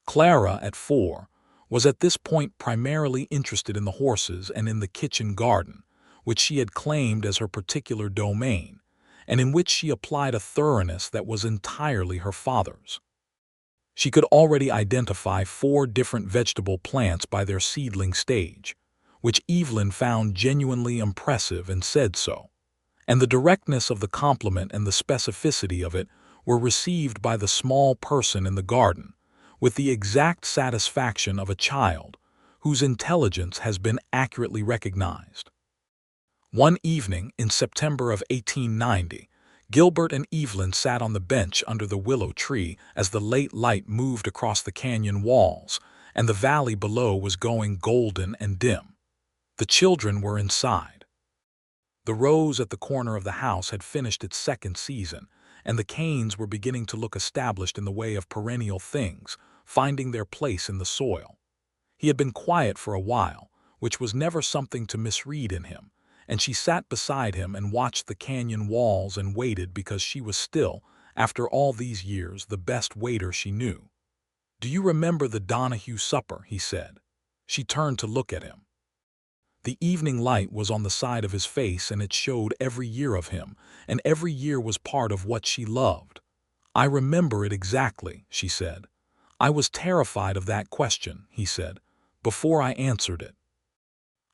Clara, at 4, was at this point primarily interested in the horses and in the kitchen garden, which she had claimed as her particular domain, and in which she applied a thoroughness that was entirely her father's. She could already identify 4 different vegetable plants by their seedling stage, which Evelyn found genuinely impressive and said so, and the directness of the compliment and the specificity of it were received by the small person in the garden with the exact satisfaction of a child whose intelligence has been accurately recognized. One evening in September of 1890, Gilbert and Evelyn sat on the bench under the willow tree as the late light moved across the canyon walls, and the valley below was going golden and dim. The children were inside. The rose at the corner of the house had finished its 2nd season, and the canes were beginning to look established in the way of perennial things, finding their place in the soil. He had been quiet for a while, which was never something to misread in him, and she sat beside him and watched the canyon walls and waited because she was still, after all these years, the best waiter she knew. "Do you remember the Donahue supper?" he said. She turned to look at him. The evening light was on the side of his face, and it showed every year of him, and every year was part of what she loved. "I remember it exactly," she said. I was terrified of that question, he said, before I answered it.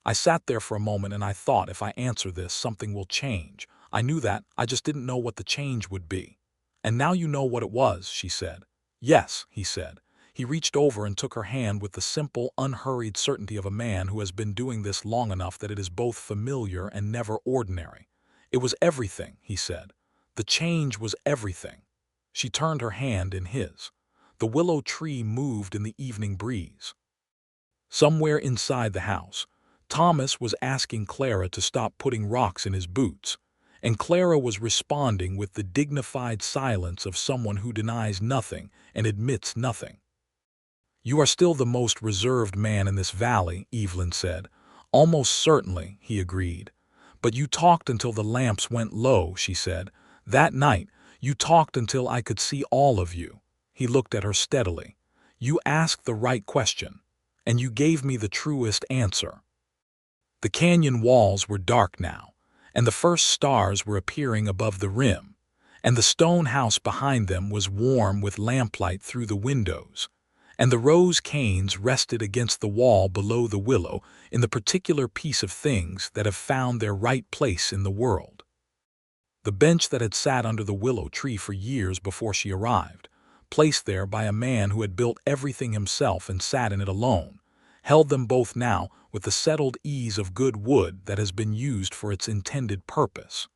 I sat there for a moment and I thought, if I answer this, something will change. I knew that, I just didn't know what the change would be. And now you know what it was, she said. Yes, he said. He reached over and took her hand with the simple, unhurried certainty of a man who has been doing this long enough that it is both familiar and never ordinary. It was everything, he said. The change was everything. She turned her hand in his. The willow tree moved in the evening breeze. Somewhere inside the house, Thomas was asking Clara to stop putting rocks in his boots, and Clara was responding with the dignified silence of someone who denies nothing and admits nothing. You are still the most reserved man in this valley, Evelyn said. Almost certainly, he agreed. But you talked until the lamps went low, she said. That night, you talked until I could see all of you. He looked at her steadily. You asked the right question, and you gave me the truest answer. The canyon walls were dark now, and the first stars were appearing above the rim, and the stone house behind them was warm with lamplight through the windows, and the rose canes rested against the wall below the willow in the particular piece of things that have found their right place in the world. The bench that had sat under the willow tree for years before she arrived, placed there by a man who had built everything himself and sat in it alone, held them both now with the settled ease of good wood that has been used for its intended purpose.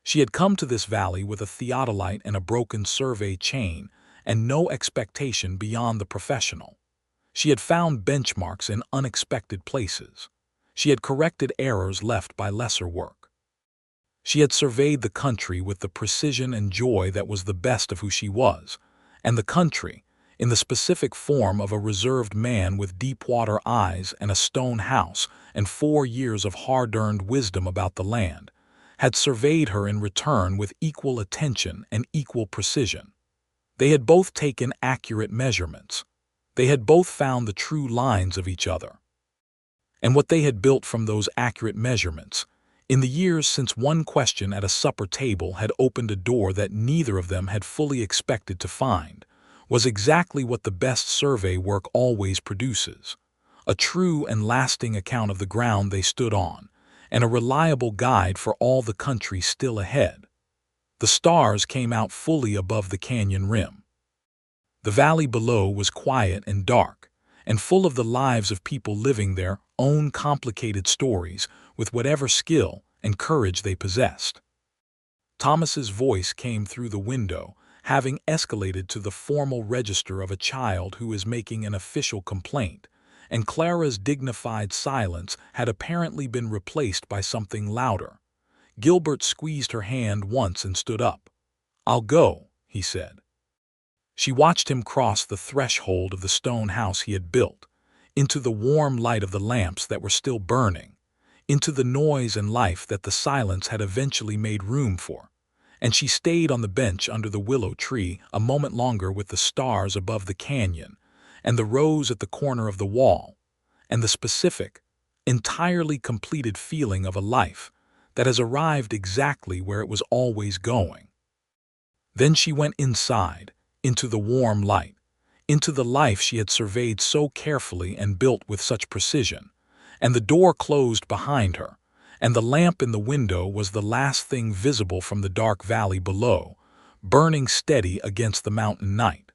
She had come to this valley with a theodolite and a broken survey chain and no expectation beyond the professional. She had found benchmarks in unexpected places. She had corrected errors left by lesser work. She had surveyed the country with the precision and joy that was the best of who she was, and the country, in the specific form of a reserved man with deep-water eyes and a stone house and 4 years of hard-earned wisdom about the land, had surveyed her in return with equal attention and equal precision. They had both taken accurate measurements. They had both found the true lines of each other. And what they had built from those accurate measurements, in the years since one question at a supper table had opened a door that neither of them had fully expected to find, was exactly what the best survey work always produces: a true and lasting account of the ground they stood on, and a reliable guide for all the country still ahead. The stars came out fully above the canyon rim. The valley below was quiet and dark, and full of the lives of people living their own complicated stories with whatever skill and courage they possessed. Thomas's voice came through the window, having escalated to the formal register of a child who is making an official complaint, and Clara's dignified silence had apparently been replaced by something louder. Gilbert squeezed her hand once and stood up. "I'll go," he said. She watched him cross the threshold of the stone house he had built, into the warm light of the lamps that were still burning, into the noise and life that the silence had eventually made room for, and she stayed on the bench under the willow tree a moment longer with the stars above the canyon, and the rose at the corner of the wall, and the specific, entirely completed feeling of a life that has arrived exactly where it was always going. Then she went inside, into the warm light, into the life she had surveyed so carefully and built with such precision, and the door closed behind her, and the lamp in the window was the last thing visible from the dark valley below, burning steady against the mountain night.